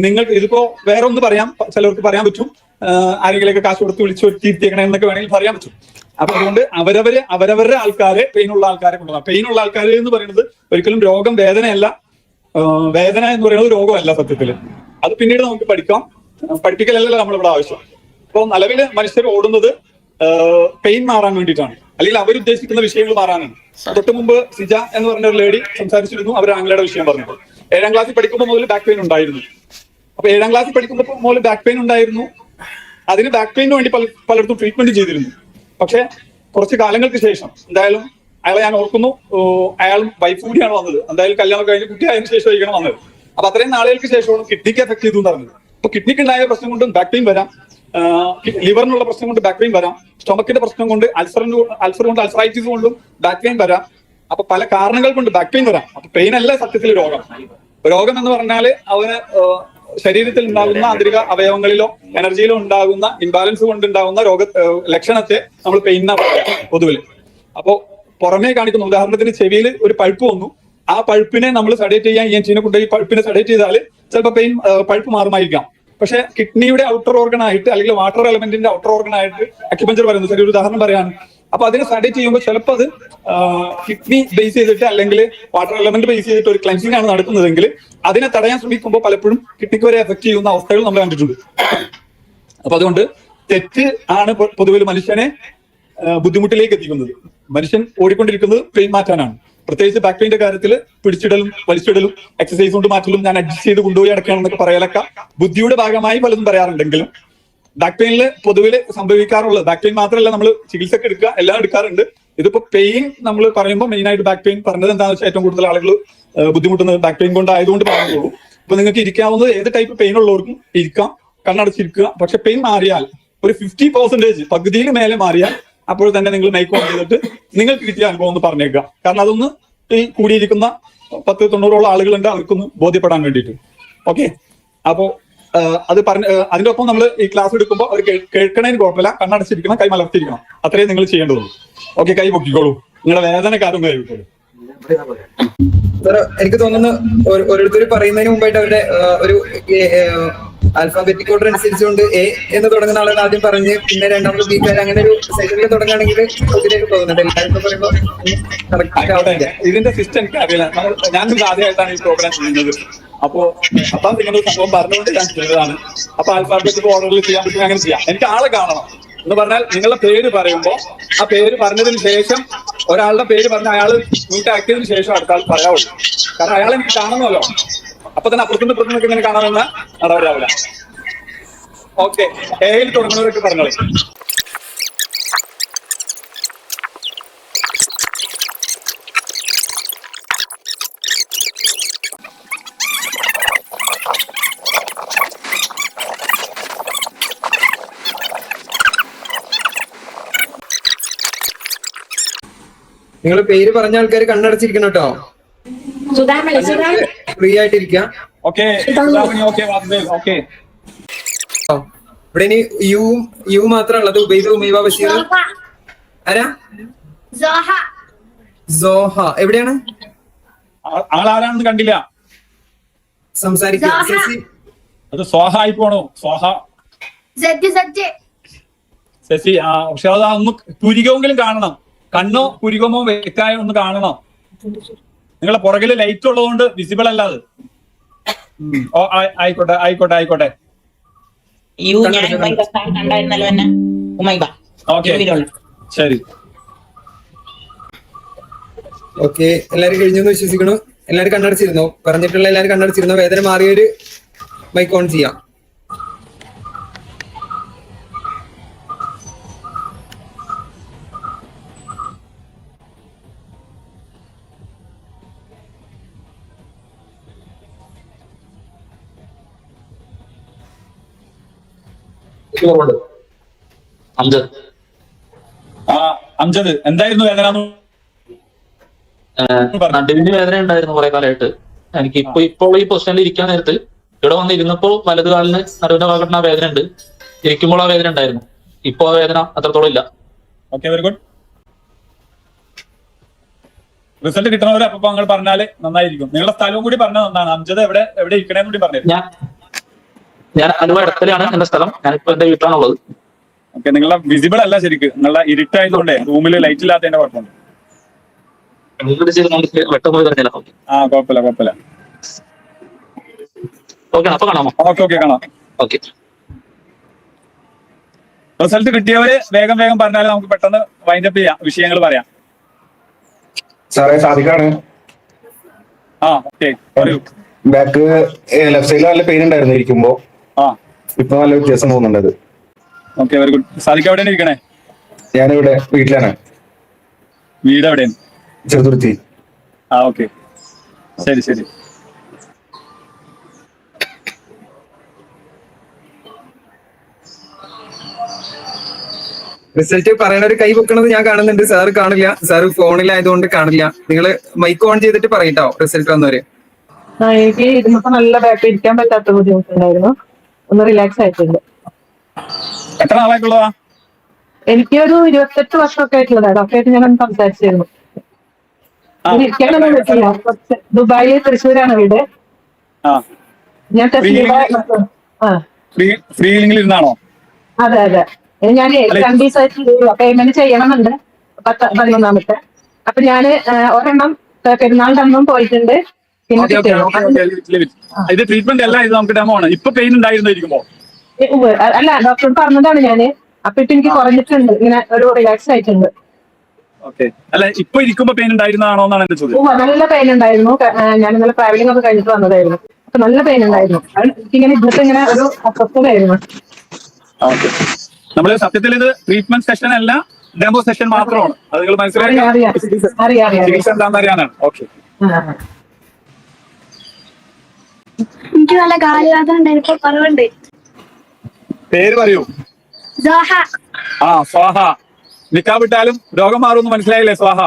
നിങ്ങൾക്ക് ഇതിപ്പോ വേറെ ഒന്ന് പറയാം, ചിലർക്ക് പറയാൻ പറ്റും, ആരെങ്കിലൊക്കെ കാശ് കൊടുത്ത് വിളിച്ചു വരുത്തിയിരിക്കണേ എന്നൊക്കെ വേണമെങ്കിൽ പറയാൻ പറ്റും. അപ്പൊ അതുകൊണ്ട് അവരവരുടെ ആൾക്കാരെ, പെയിനുള്ള ആൾക്കാരെ കൊണ്ടുപോകാം. പെയിനുള്ള ആൾക്കാർ എന്ന് പറയുന്നത് ഒരിക്കലും രോഗം വേദനയല്ല, വേദന എന്ന് പറയുന്നത് രോഗമല്ല സത്യത്തില്. അത് പിന്നീട് നമുക്ക് പഠിപ്പിക്കലല്ല നമ്മളിവിടെ ആവശ്യം. ഇപ്പൊ നിലവില് മനുഷ്യർ ഓടുന്നത് പെയിൻ മാറാൻ വേണ്ടിയിട്ടാണ്, അല്ലെങ്കിൽ അവരുദ്ദേശിക്കുന്ന വിഷയങ്ങൾ മാറാനാണ്. തൊട്ട് മുമ്പ് സിജ എന്ന് പറഞ്ഞ ഒരു ലേഡി സംസാരിച്ചിരുന്നു, അവർ ആംഗ്ലയുടെ വിഷയം പറഞ്ഞത്. 7ാം ക്ലാസ്സിൽ പഠിക്കുമ്പോൾ മുതൽ ബാക്ക് പെയിൻ ഉണ്ടായിരുന്നു. അപ്പൊ 7ാം ക്ലാസ്സിൽ പഠിക്കുമ്പോൾ മുതൽ ബാക്ക് പെയിൻ ഉണ്ടായിരുന്നു. അതിന് ബാക്ക് പെയിന് വേണ്ടി പലയിടത്തും ട്രീറ്റ്മെന്റ് ചെയ്തിരുന്നു. പക്ഷെ കുറച്ച് കാലങ്ങൾക്ക് ശേഷം, എന്തായാലും അയാളെ ഞാൻ ഓർക്കുന്നു, അയാളും വൈഫ് കൂടിയാണ് വന്നത്. എന്തായാലും കല്യാണം കഴിഞ്ഞ് കുട്ടിയായതിനു ശേഷമായിരിക്കണം വന്നത്. അപ്പൊ അത്രയും നാളുകൾക്ക് ശേഷമാണ് കിഡ്നിക്ക് എഫക്ട് ചെയ്തു എന്ന് പറഞ്ഞത്. അപ്പൊ കിഡ്നിക്ക് ഉണ്ടായ പ്രശ്നം കൊണ്ട് ബാക്ക് പെയിൻ വരാം, ലിവറിനുള്ള പ്രശ്നം കൊണ്ട് ബാക്ക് പെയിൻ വരാം, സ്റ്റൊമക്കിന്റെ പ്രശ്നം കൊണ്ട് അൾസർ കൊണ്ട് അൾസറൈറ്റിസ് കൊണ്ടും ബാക്ക് പെയിൻ വരാം. അപ്പൊ പല കാരണങ്ങൾ കൊണ്ട് ബാക്ക് പെയിൻ വരാം. അപ്പൊ പെയിൻ അല്ല സത്യത്തിൽ രോഗം എന്ന് പറഞ്ഞാല് അവന് ശരീരത്തിൽ ഉണ്ടാകുന്ന ആന്തരിക അവയവങ്ങളിലോ എനർജിയിലോ ഉണ്ടാകുന്ന ഇംബാലൻസ് കൊണ്ടുണ്ടാകുന്ന ലക്ഷണത്തെ നമ്മൾ പെയിൻ എന്നാ പറയാം പൊതുവിൽ. അപ്പോ പുറമേ കാണിക്കുന്ന, ഉദാഹരണത്തിന് ചെവിയിൽ ഒരു പഴുപ്പ് വന്നു, ആ പഴുപ്പിനെ നമ്മൾ സഡേറ്റ് ചെയ്യാൻ ENT കൊണ്ടുപോയി പഴുപ്പിനെ സഡേറ്റ് ചെയ്താൽ ചിലപ്പോൾ പഴുപ്പ് മാറുമായിരിക്കാം. പക്ഷെ കിഡ്നിയുടെ ഔട്ടർ ഓർഗൻ ആയിട്ട്, അല്ലെങ്കിൽ വാട്ടർ എലമെന്റിന്റെ ഔട്ടർ ഓർഗൻ ആയിട്ട് അക്യുപഞ്ചർ പറയുന്നത്, ചെറിയൊരു ഉദാഹരണം പറയാണ്. അപ്പൊ അതിനെ സഡേറ്റ് ചെയ്യുമ്പോൾ ചിലപ്പോൾ അത് കിഡ്നി ബേസ് ചെയ്തിട്ട്, അല്ലെങ്കിൽ വാട്ടർ എലമെന്റ് ബേസ് ചെയ്തിട്ട് ഒരു ക്ലൻസിംഗ് ആണ് നടക്കുന്നതെങ്കിൽ അതിനെ തടയാൻ ശ്രമിക്കുമ്പോൾ പലപ്പോഴും കിഡ്നിക്ക് വരെ എഫക്ട് ചെയ്യുന്ന അവസ്ഥകൾ നമ്മൾ കണ്ടിട്ടുണ്ട്. അപ്പൊ അതുകൊണ്ട് തെറ്റ് ആണ് പൊതുവിൽ മനുഷ്യനെ ബുദ്ധിമുട്ടിലേക്ക് എത്തിക്കുന്നത്. മനുഷ്യൻ ഓടിക്കൊണ്ടിരിക്കുന്നത് പെയിൻ മാറ്റാനാണ്. പ്രത്യേകിച്ച് ബാക്ക് പെയിന്റെ കാര്യത്തിൽ പിടിച്ചിടലും വലിച്ചിടലും എക്സസൈസ് കൊണ്ട് മാറ്റലും, ഞാൻ അഡ്ജസ്റ്റ് ചെയ്ത് കൊണ്ടുപോയി അടക്കണമെന്നൊക്കെ പറയലൊക്കെ ബുദ്ധിയുടെ ഭാഗമായി പലതും പറയാറുണ്ടെങ്കിലും ബാക്ക് പെയിനിൽ പൊതുവിൽ സംഭവിക്കാറുള്ളത്, ബാക്ക് പെയിൻ മാത്രമല്ല നമ്മൾ ചികിത്സക്ക് എടുക്കുക, എല്ലാം എടുക്കാറുണ്ട്. ഇതിപ്പോ പെയിൻ നമ്മൾ പറയുമ്പോൾ മെയിൻ ആയിട്ട് ബാക്ക് പെയിൻ പറഞ്ഞത് എന്താണെന്ന് വെച്ചാൽ ഏറ്റവും കൂടുതൽ ആളുകൾ ബുദ്ധിമുട്ടുന്നത് ബാക്ക് പെയിൻ കൊണ്ടായതുകൊണ്ട് പറയുന്നുള്ളൂ. ഇപ്പൊ നിങ്ങൾക്ക് ഇരിക്കാവുന്നത് ഏത് ടൈപ്പ് പെയിൻ ഉള്ളവർക്കും ഇരിക്കാം, കണ്ണടച്ചിരിക്കുക. പക്ഷെ പെയിൻ മാറിയാൽ ഒരു 50% പകുതിയിൽ മേലെ മാറിയാൽ അപ്പോൾ തന്നെ നിങ്ങൾ മൈക്ക് ഓൺ ചെയ്തിട്ട് നിങ്ങൾക്ക് കിട്ടിയ അനുഭവം ഒന്ന് പറഞ്ഞേക്കുക. കാരണം അതൊന്ന് ഈ കൂടിയിരിക്കുന്ന 10-90 ആളുകളുണ്ട്, അവർക്കൊന്ന് ബോധ്യപ്പെടാൻ വേണ്ടിയിട്ട്. ഓക്കെ, അപ്പോ അത് അതിന്റെ ഒപ്പം നമ്മൾ ഈ ക്ലാസ് എടുക്കുമ്പോൾ അവർ കേൾക്കണേന് കുഴപ്പമില്ല, കണ്ണടച്ചിരിക്കണം, കൈ മലർത്തിരിക്കണം, അത്രയും നിങ്ങൾ ചെയ്യേണ്ടതുള്ളൂ. ഓക്കെ, കൈ പൊക്കിക്കോളൂ, നിങ്ങളുടെ വേദനക്കാരും കൈ പൊക്കോളൂ. എനിക്ക് തോന്നുന്നു ഓരോരുത്തർ പറയുന്നതിന് മുമ്പായിട്ട് അവരുടെ ഒരു ആൽഫാബറ്റിക് ഓർഡർ അനുസരിച്ചുകൊണ്ട് എ എന്ന് തുടങ്ങുന്ന ആളുകൾ ആദ്യം പറഞ്ഞ് പിന്നെ രണ്ടാമത് ബി കാർ അങ്ങനെ ഒരു സെഷനിൽ തുടങ്ങുകയാണെങ്കിൽ ഇതിലേക്ക് പോകുന്നുണ്ട്. എല്ലാവരും പറയുമ്പോൾ കറക്റ്റ് ആവുന്നില്ല. ഇതിന്റെ സിസ്റ്റം എനിക്ക് അറിയില്ല. ഞാനും ആദ്യമായിട്ടാണ് ഈ പ്രോഗ്രാം ചെയ്യുന്നത്. അപ്പോ നിങ്ങളുടെ സംഭവം പറഞ്ഞുകൊണ്ട് ഞാൻ ചെയ്തതാണ്. അപ്പൊ ആൽഫാബറ്റിക് ഓർഡറിൽ ചെയ്യാൻ പറ്റും, അങ്ങനെ ചെയ്യാം. എനിക്ക് ആളെ കാണണം എന്ന് പറഞ്ഞാൽ നിങ്ങളുടെ പേര് പറയുമ്പോൾ ആ പേര് പറഞ്ഞതിന് ശേഷം ഒരാളുടെ പേര് പറഞ്ഞ അയാൾ മ്യൂട്ട് ആക്കിയതിനു ശേഷം അടുത്ത ആൾ പറയാവുള്ളൂ. കാരണം അയാൾ എനിക്ക് കാണണമല്ലോ. അപ്പൊ തന്നെ അപ്പുറത്തുനിന്ന് ഇപ്പുറത്തുനിന്നൊക്കെ ഇങ്ങനെ കാണാമെന്ന നടപടിയാവില്ല. ഓക്കെ, എയിൽ തുടങ്ങുന്നവരൊക്കെ പറഞ്ഞോളൂ. നിങ്ങൾ പേര് പറഞ്ഞ ആൾക്കാർ കണ്ണടച്ചിരിക്കണം കേട്ടോ. ഫ്രീ ആയിട്ടിരിക്കാം. Okay, okay. ഇവിടെ ഇനി യു മാത്രം ഉള്ളത്. ഉബൈദ്, ഉമൈബ, ബഷീർ. ആരാ? സോഹ. എവിടെയാണ്? ആളാരാണെന്ന് കണ്ടില്ല. സംസാരിക്കാം. അത് സ്വാഹ ആയി പോണോ? സ്വാഹ ശശി. പക്ഷെ അത് ഒന്ന് പുരികമെങ്കിലും കാണണം. കണ്ണോ പുരികമോ വ്യക്തമായ ഒന്ന് കാണണം. നിങ്ങളെ പുറകില് ലൈറ്റ് ഉള്ളതുകൊണ്ട് വിസിബിൾ അല്ല അത്. ആയിക്കോട്ടെ ആയിക്കോട്ടെ ആയിക്കോട്ടെ. ഓക്കെ, ശരി. ഓക്കെ, എല്ലാരും കഴിഞ്ഞെന്ന് വിശ്വസിക്കണു. എല്ലാരും കണ്ണടച്ചിരുന്നോ? പറഞ്ഞിട്ടുള്ള എല്ലാരും കണ്ണടച്ചിരുന്നോ? വേദന മാറിയൊരു മൈക്ക് ഓൺ ചെയ്യാം. അംജദ്, എന്തായിരുന്നു വേദന? നടുവിന് വേദന ഉണ്ടായിരുന്നു കുറെ കാലമായിട്ട്. എനിക്ക് ഇപ്പോൾ ഈ പൊസിഷനിൽ ഇരിക്കാൻ നേരത്ത് ഇവിടെ വന്ന് ഇരുന്നപ്പോ വലത് കാലിന് നടുവിന്റെ ഭാഗത്ത് ആ വേദന ഉണ്ട്. ഇരിക്കുമ്പോൾ ആ വേദന ഉണ്ടായിരുന്നു. ഇപ്പൊ ആ വേദന അത്രത്തോളം ഇല്ല. Okay, very good. റിസൾട്ട് കിട്ടണവരെ അപ്പൊ നിങ്ങൾ പറഞ്ഞാല് നന്നായിരിക്കും. നിങ്ങളുടെ സ്ഥലവും കൂടി പറഞ്ഞാൽ നന്നാണ്. അംജദ് എവിടെ ഇരിക്കണേന്ന് കൂടി പറഞ്ഞു. ഞാൻ ആലുവ ഇടത്തലാണ് എന്റെ സ്ഥലം. ഞാനിപ്പോ എന്റെ വീട്ടിലാണുള്ളത്. ഓക്കെ, നിങ്ങളുടെ വിസിബിൾ അല്ല ശരിക്കും. നിങ്ങളുടെ ഇരുട്ടായതുകൊണ്ടേ റൂമിൽ ലൈറ്റ് ഇല്ലാത്തതിന്റെ കുഴപ്പമുണ്ട്. കുഴപ്പമില്ല. അപ്പൊ കാണാമോ? ഓക്കെ, കാണാം. ഓക്കെ. റിസൾട്ട് കിട്ടിയവര് വേഗം പറഞ്ഞാൽ നമുക്ക് പെട്ടെന്ന് വൈൻഡപ്പ് ചെയ്യാം, വിഷയങ്ങൾ പറയാം. സാറേ, സാദിഖാണ്. ഓക്കെ, പറയൂ. ബാക്ക് ലെഫ്റ്റ് സൈഡിൽ നല്ല പെയിൻ ഉണ്ടായിരുന്നു ഇരിക്കുമ്പോ. ഇപ്പൊ നല്ല വ്യത്യാസം തോന്നുന്നുണ്ട്. Okay, very good. സാദിഖ് എവിടെയാണ് ഇരിക്കണേ? ഞാനിവിടെ വീട്ടിലാണ്. വീട് എവിടെയാണ്? ചെറുതുരുത്തി. ഓക്കെ, ശരി. റിസൾട്ട് പറയണ ഒരു കൈ വെക്കണത് ഞാൻ കാണുന്നുണ്ട്. സാറ് കാണില്ല. സാറ് ഫോണിലായതുകൊണ്ട് കാണില്ല. നിങ്ങൾ മൈക്ക് ഓൺ ചെയ്തിട്ട് പറയട്ടോ റിസൾട്ട് വന്നവര്. എനിക്ക് ഇരുന്നപ്പോ നല്ല ബാക്ക് ഇരിക്കാൻ പറ്റാത്ത ബുദ്ധിമുട്ടുണ്ടായിരുന്നു. ഒന്ന് റിലാക്സ് ആയിട്ടുണ്ട്. എത്ര നാളായിട്ടുള്ളതാ? എനിക്ക് ഒരു 28 വർഷമൊക്കെ ആയിട്ടുള്ളതാണ്. ഡോക്ടറായിട്ട് ഞാൻ സംസാരിച്ചിരുന്നു. ഇരിക്കാനൊന്നും പറ്റില്ല. ദുബായിൽ, തൃശ്ശൂരാണ് വീട്. ഞാൻ ഇരുന്നാണോ? അതെ. ഞാൻ 2 ദിവസമായിട്ട് പേയ്മെന്റ് ചെയ്യണമെന്നുണ്ട്. 11-ാമത്തെ. അപ്പൊ ഞാന് ഒരെണ്ണം പെരുന്നാളിന്റെ അന്നും പോയിട്ടുണ്ട്. ഇത് ട്രീറ്റ്മെന്റ് അല്ല, ഇത് നമുക്ക് ഡെമോ ആണ്. ഇപ്പൊ പെയിൻ ഉണ്ടായിരുന്നിരിക്കുമ്പോ? അല്ല, ഡോക്ടർ പറഞ്ഞതാണ് ഞാന്. അപ്പൊ ഇപ്പൊ എനിക്ക് കുറഞ്ഞിട്ടുണ്ട്. ഇങ്ങനെ ഒരു റിലാക്സ് ആയിട്ടുണ്ട്. ഓക്കെ, അല്ല ഇപ്പൊ ഇരിക്കുമ്പോ പെയിൻ ഉണ്ടായിരുന്നാണോ എന്നാണ് എന്റെ ചോദ്യം. നല്ല പെയിൻ ഉണ്ടായിരുന്നു. ഞാൻ ഇന്നലെ ട്രാവലിംഗ് ഒക്കെ കഴിഞ്ഞിട്ട് വന്നതായിരുന്നു. അപ്പൊ നല്ല പെയിൻ ഉണ്ടായിരുന്നു. എനിക്കിങ്ങനെ ഇന്നത്തെ ഇങ്ങനെ ഒരു അസ്വസ്ഥതയായിരുന്നു. ഓക്കെ, നമ്മള് സത്യത്തിൽ ഇത് ട്രീറ്റ്മെന്റ് സെഷൻ അല്ല, ഡെമോ സെഷൻ മാത്രമാണ്. അത് നിങ്ങൾ മനസ്സിലാക്കി ചികിത്സ എന്താണെന്ന് അറിയാനാണ്. ഓക്കെ, എനിക്ക് നല്ല കാലുവേദന ഉണ്ടായിരുന്നു. ഇപ്പൊ കുറവുണ്ട്. പേര് പറയൂ. സ്വാഹ. നിക്കാവിട്ടാലും രോഗം മാറുമെന്ന് മനസ്സിലായില്ലേ? സ്വാഹ.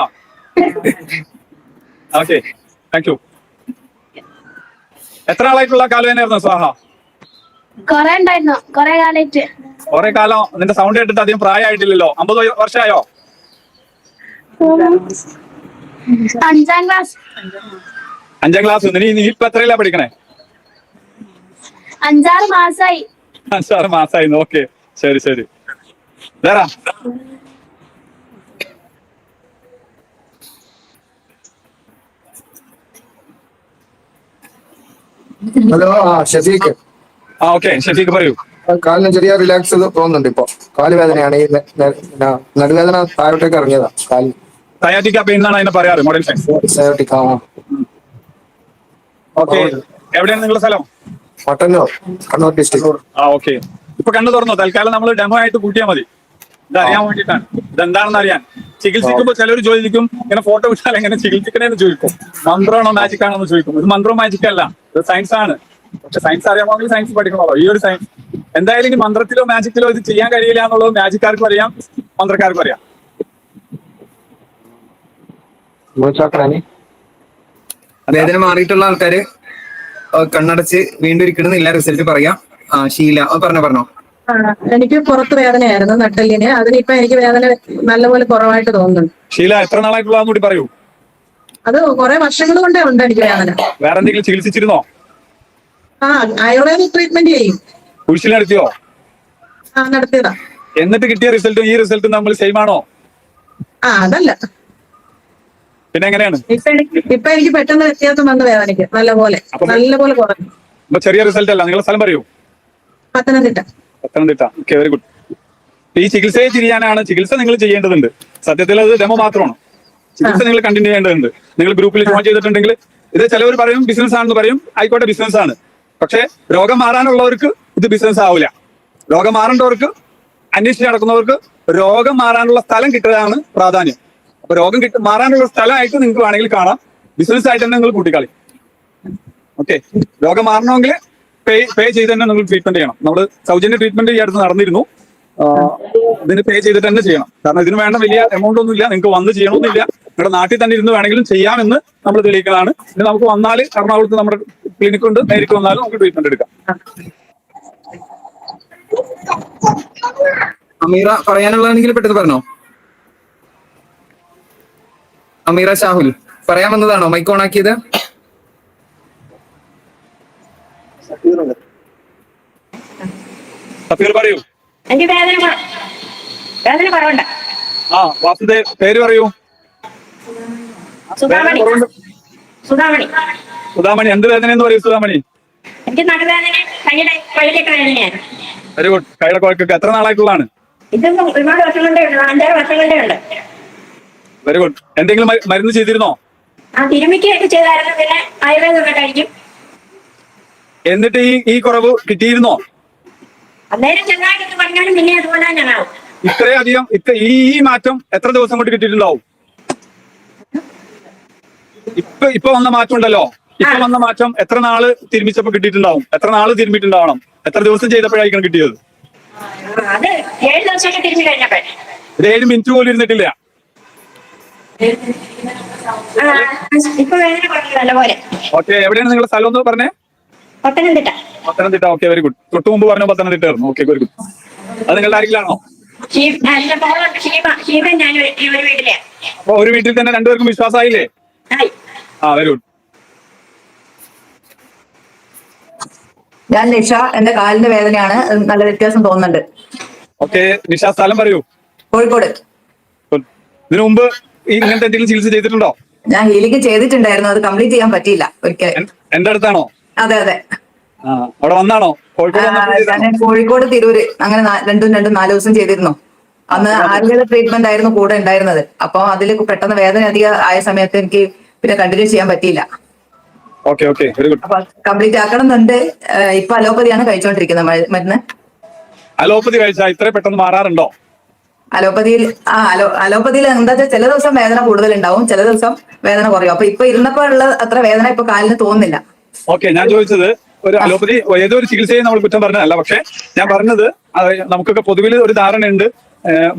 Okay, thank you. എത്ര ആളായിട്ടുള്ള കാലുവേദനയായിരുന്നു സ്വാഹ? കൊറേ ഉണ്ടായിരുന്നു. കൊറേ കാലായിട്ട്. കൊറേ കാലം. നിന്റെ സൗണ്ട് കേട്ടിട്ട് അധികം പ്രായമായിട്ടില്ലല്ലോ. 50 വർഷമായോ? 5ാം ക്ലാസ്. 5ാം ക്ലാസ്. നീ ഇപ്പൊ എത്രയിലാ പഠിക്കണേ? 5-6 മാസമായി. 5-6 മാസമായിരുന്നു. ഓക്കെ, ശരി ശരി. വേറെ ഹലോ, ഷഫീഖ്. ഓക്കെ, ഷഫീഖ് പറയൂ. കാലിന് ചെറിയ റിലാക്സ് തോന്നുന്നുണ്ട് ഇപ്പൊ. കാല് വേദനയാണ്, ഈ നടുവേദന താഴോട്ടേക്ക് ഇറങ്ങിയതാ കാലിൽ. സയാറ്റിക്ക പെയിൻ എന്നാണ് അതിനെ പറയാറ്, മോഡൽ സയൻസ്. ഓക്കെ, എവിടെയാണ് നിങ്ങളുടെ സ്ഥലം? മട്ടന്നൂർ, കണ്ണൂർ ഡിസ്ട്രിക്ട്. ഓക്കെ. ഇപ്പൊ കണ്ണു തുറന്നോ? തൽക്കാലം നമ്മൾ ഡെമോ ആയിട്ട് കൂട്ടിയാൽ മതി. ഇത് അറിയാൻ വേണ്ടിയിട്ടാണ്, ഇതെന്താണെന്ന് അറിയാൻ. ചികിത്സിക്കുമ്പോൾ ചിലർ ചോദിക്കും ഇങ്ങനെ ഫോട്ടോ വിട്ടാൽ എങ്ങനെ ചികിത്സിക്കണേന്ന് ചോദിക്കും. മന്ത്രമാണോ മാജിക് ആണോ എന്ന് ചോദിക്കും. ഇത് മന്ത്രവും മാജിക് അല്ല, ഇത് സയൻസ് ആണ്. പക്ഷെ സയൻസ് അറിയാമെങ്കിൽ സയൻസ് പഠിക്കണമല്ലോ. ഈ ഒരു സയൻസ് എന്തായാലും ഇനി മന്ത്രത്തിലോ മാജിക്കിലോ ഇത് ചെയ്യാൻ കഴിയില്ല എന്നുള്ളത് മാജിക്കാർക്കും അറിയാം, മന്ത്രക്കാർക്കും അറിയാം. വേദന മാറിയിട്ടുള്ള ആൾക്കാര് കണ്ണടച്ച് വീണ്ടും ഇരിക്കണമെന്നില്ല, റിസൾട്ട് പറയാം. ഷീല പറഞ്ഞോ. എനിക്ക് പുറത്ത് വേദനയായിരുന്നു, നട്ടെല്ലിന്. അതിനിപ്പോ എനിക്ക് വേദന നല്ലപോലെ കുറവായിട്ട് തോന്നുന്നുണ്ട്. ഷീല, എത്ര നാളായിട്ടുള്ളതെന്ന് കൂടി പറയൂ. അത് കുറെ വർഷങ്ങൾ കൊണ്ടേ ഉണ്ട് എനിക്ക് വേദന. വേറെ എന്തെങ്കിലും ചികിത്സിച്ചിരുന്നോ? ആയുർവേദിക് ട്രീറ്റ്മെന്റ് ചെയ്യും. കുരിശിൽ നടത്തിയോ? നടത്തിയതാ. എന്നിട്ട് കിട്ടിയ റിസൾട്ടും ഈ റിസൾട്ടും നമ്മൾ സെയിം ആണോ? അതല്ല. പിന്നെ എങ്ങനെയാണ്? ഇപ്പൊ എനിക്ക് പെട്ടെന്ന് വ്യത്യാസം വന്ന് വേദനയ്ക്ക് നല്ലപോലെ കുറഞ്ഞു. ചെറിയ റിസൾട്ട് അല്ല. നിങ്ങളുടെ സ്ഥലം പറയൂ. പത്തനംതിട്ട. Okay, very good. ഈ ചികിത്സയെ തിരിയാനാണ്. ചികിത്സ നിങ്ങൾ ചെയ്യേണ്ടതുണ്ട്. സത്യത്തിൽ അത് ഡെമോ മാത്രമാണ്. ചികിത്സ നിങ്ങൾ കണ്ടിന്യൂ ചെയ്യേണ്ടതുണ്ട്. നിങ്ങൾ ഗ്രൂപ്പിൽ ജോയിൻ ചെയ്തിട്ടുണ്ടെങ്കിൽ ഇത് ചിലവർ പറയും ബിസിനസ് ആണെന്ന് പറയും. ആയിക്കോട്ടെ, ബിസിനസ് ആണ്. പക്ഷെ രോഗം മാറാനുള്ളവർക്ക് ഇത് ബിസിനസ് ആവില്ല. രോഗം മാറേണ്ടവർക്ക്, അന്വേഷിച്ച് നടക്കുന്നവർക്ക് രോഗം മാറാനുള്ള സ്ഥലം കിട്ടുകയാണ് പ്രാധാന്യം. അപ്പൊ രോഗം മാറാനുള്ള സ്ഥലമായിട്ട് നിങ്ങൾക്ക് വേണമെങ്കിൽ കാണാം. ബിസിനസ് ആയിട്ട് തന്നെ നിങ്ങൾ കൂട്ടിക്കളി. ഓക്കെ, രോഗം മാറണമെങ്കിൽ പേ ചെയ്ത് തന്നെ നിങ്ങൾ ട്രീറ്റ്മെന്റ് ചെയ്യണം. നമ്മൾ സൗജന്യ ട്രീറ്റ്മെന്റ് ഈ അടുത്ത് നടന്നിരുന്നു. ഇതിന് പേ ചെയ്തിട്ട് തന്നെ ചെയ്യണം. കാരണം ഇതിന് വേണ്ട വലിയ എമൗണ്ട് ഒന്നും ഇല്ല. നിങ്ങൾക്ക് വന്ന് ചെയ്യണമെന്നില്ല. നിങ്ങളുടെ നാട്ടിൽ തന്നെ ഇരുന്ന് വേണമെങ്കിലും ചെയ്യാമെന്ന് നമ്മൾ തെളിയിക്കുന്നതാണ്. പിന്നെ നമുക്ക് വന്നാൽ എറണാകുളത്ത് നമ്മുടെ ക്ലിനിക് ഉണ്ട്, നേരിട്ട് വന്നാലും നമുക്ക് ട്രീറ്റ്മെന്റ് എടുക്കാം. അമീറ പറയാനുള്ളതാണെങ്കിൽ പെട്ടെന്ന് പറഞ്ഞോ. അമീറ ഷാഹുൽ പറയാൻ വന്നതാണോ മൈക്ക് ഓൺ ആക്കിയത്? സഫീർ പറയൂ. എനിക്ക് വേദന കുറവുണ്ട്. വാസുദേവ്, പേര് പറയൂ. സുധാമണി. സുധാമണി, എന്ത് വേദനയെന്ന് പറയൂ സുധാമണി. എനിക്ക് നടുവേദന, കൈയുടെ വഴിയൊക്കെ വേദനയാണ്. Very good. കൈയുടെ കുഴക്കൊക്കെ എത്ര നാളായിട്ടുള്ളതാണ്? ഇത് ഒരുപാട് വർഷം കൊണ്ടേ ഉണ്ട്, 5-6 വർഷം കൊണ്ടേ ഉണ്ട്. Very good. എന്തെങ്കിലും മരുന്ന് ചെയ്തിരുന്നോ? തിരുമിക്കൊക്കെ ചെയ്തായിരുന്നു. പിന്നെ ആയുർവേദമൊക്കെ കഴിക്കും. എന്നിട്ട് ഈ കുറവ് കിട്ടിയിരുന്നോ? അന്നേരം ചെറുതായിട്ടൊന്ന് പറഞ്ഞാലും പിന്നെ അതുപോലെ തന്നെയാവും. ഇത്രയധികം ഈ മാറ്റം എത്ര ദിവസം കൊണ്ട് കിട്ടിയിട്ടുണ്ടാവും? ഇപ്പൊ വന്ന മാറ്റം ഉണ്ടല്ലോ, ഇപ്പൊ വന്ന മാറ്റം എത്ര നാള് തിരുമിച്ചപ്പോ കിട്ടിയിട്ടുണ്ടാവും? എത്ര നാള് തിരുമിയിട്ടുണ്ടാവണം? എത്ര ദിവസം ചെയ്തപ്പോഴായിരിക്കണം കിട്ടിയത്? അത് 7 ദിവസമൊക്കെ തിരിച്ചു കഴിഞ്ഞപ്പോ. ഇത് 7 മിനിറ്റ് പോലും ഇരുന്നിട്ടില്ല. ഇപ്പൊ വേദന കുറഞ്ഞു നല്ലപോലെ. ഓക്കെ, എവിടെയാണ് നിങ്ങളുടെ സ്ഥലം എന്ന് പറഞ്ഞേ? പത്തനംതിട്ട. Okay, very good. തൊട്ട് മുമ്പ് പറഞ്ഞു പത്തനംതിട്ട ആയിരുന്നു. Okay, very good. അത് നിങ്ങളുടെ ആരെങ്കിലാണോ? ഞാൻ ഒരു വീട്ടിലെ. അപ്പൊ ഒരു വീട്ടിൽ തന്നെ രണ്ടുപേർക്കും വിശ്വാസമായില്ലേ? Very good. ഞാൻ നിഷ. എന്റെ കാലിന്റെ വേദനയാണ്, നല്ല വ്യത്യാസം തോന്നുന്നുണ്ട്. ഓക്കെ, നിഷ സ്ഥലം പറയൂ. കോഴിക്കോട്. ഇതിനു മുമ്പ് ഇങ്ങനത്തെ എന്തെങ്കിലും ചികിത്സ ചെയ്തിട്ടുണ്ടോ? ഞാൻ ഹീലിംഗ് ചെയ്തിട്ടുണ്ടായിരുന്നു, അത് കംപ്ലീറ്റ് ചെയ്യാൻ പറ്റിയില്ല ഒരിക്കലും. എന്റെ അടുത്താണോ? അതെ. അവിടെ വന്നാണോ? ഞാൻ കോഴിക്കോട്, തിരൂര് അങ്ങനെ രണ്ടും 4 ദിവസം ചെയ്തിരുന്നു. അന്ന് ആയുർവേദ ട്രീറ്റ്മെന്റ് ആയിരുന്നു കൂടെ ഉണ്ടായിരുന്നത്. അപ്പൊ അതിൽ പെട്ടെന്ന് വേദന അധികം ആയ സമയത്ത് എനിക്ക് പിന്നെ കണ്ടിന്യൂ ചെയ്യാൻ പറ്റിയില്ല. അപ്പൊ കംപ്ലീറ്റ് ആക്കണം എന്നുണ്ട്. ഇപ്പൊ അലോപ്പതിയാണ് കഴിച്ചോണ്ടിരിക്കുന്നത് മരുന്ന്. അലോപ്പതി കഴിച്ചാൽ ഇത്ര പെട്ടെന്ന് മാറാറുണ്ടോ? അലോപ്പതിയിൽ എന്താ വെച്ചാൽ ചില ദിവസം വേദന കൂടുതൽ ഉണ്ടാവും, ചില ദിവസം വേദന കുറയും. അപ്പൊ ഇപ്പൊ ഇരുന്നപ്പോഴുള്ള അത്ര വേദന ഇപ്പൊ കാലിന് തോന്നുന്നില്ല. ഓക്കെ, ഞാൻ ചോദിച്ചത് ഒരു അലോപ്പതി ഏതൊരു ചികിത്സയെ നമ്മൾ കുറ്റം പറഞ്ഞതല്ല. പക്ഷെ ഞാൻ പറഞ്ഞത് നമുക്കൊക്കെ പൊതുവിൽ ഒരു ധാരണയുണ്ട്,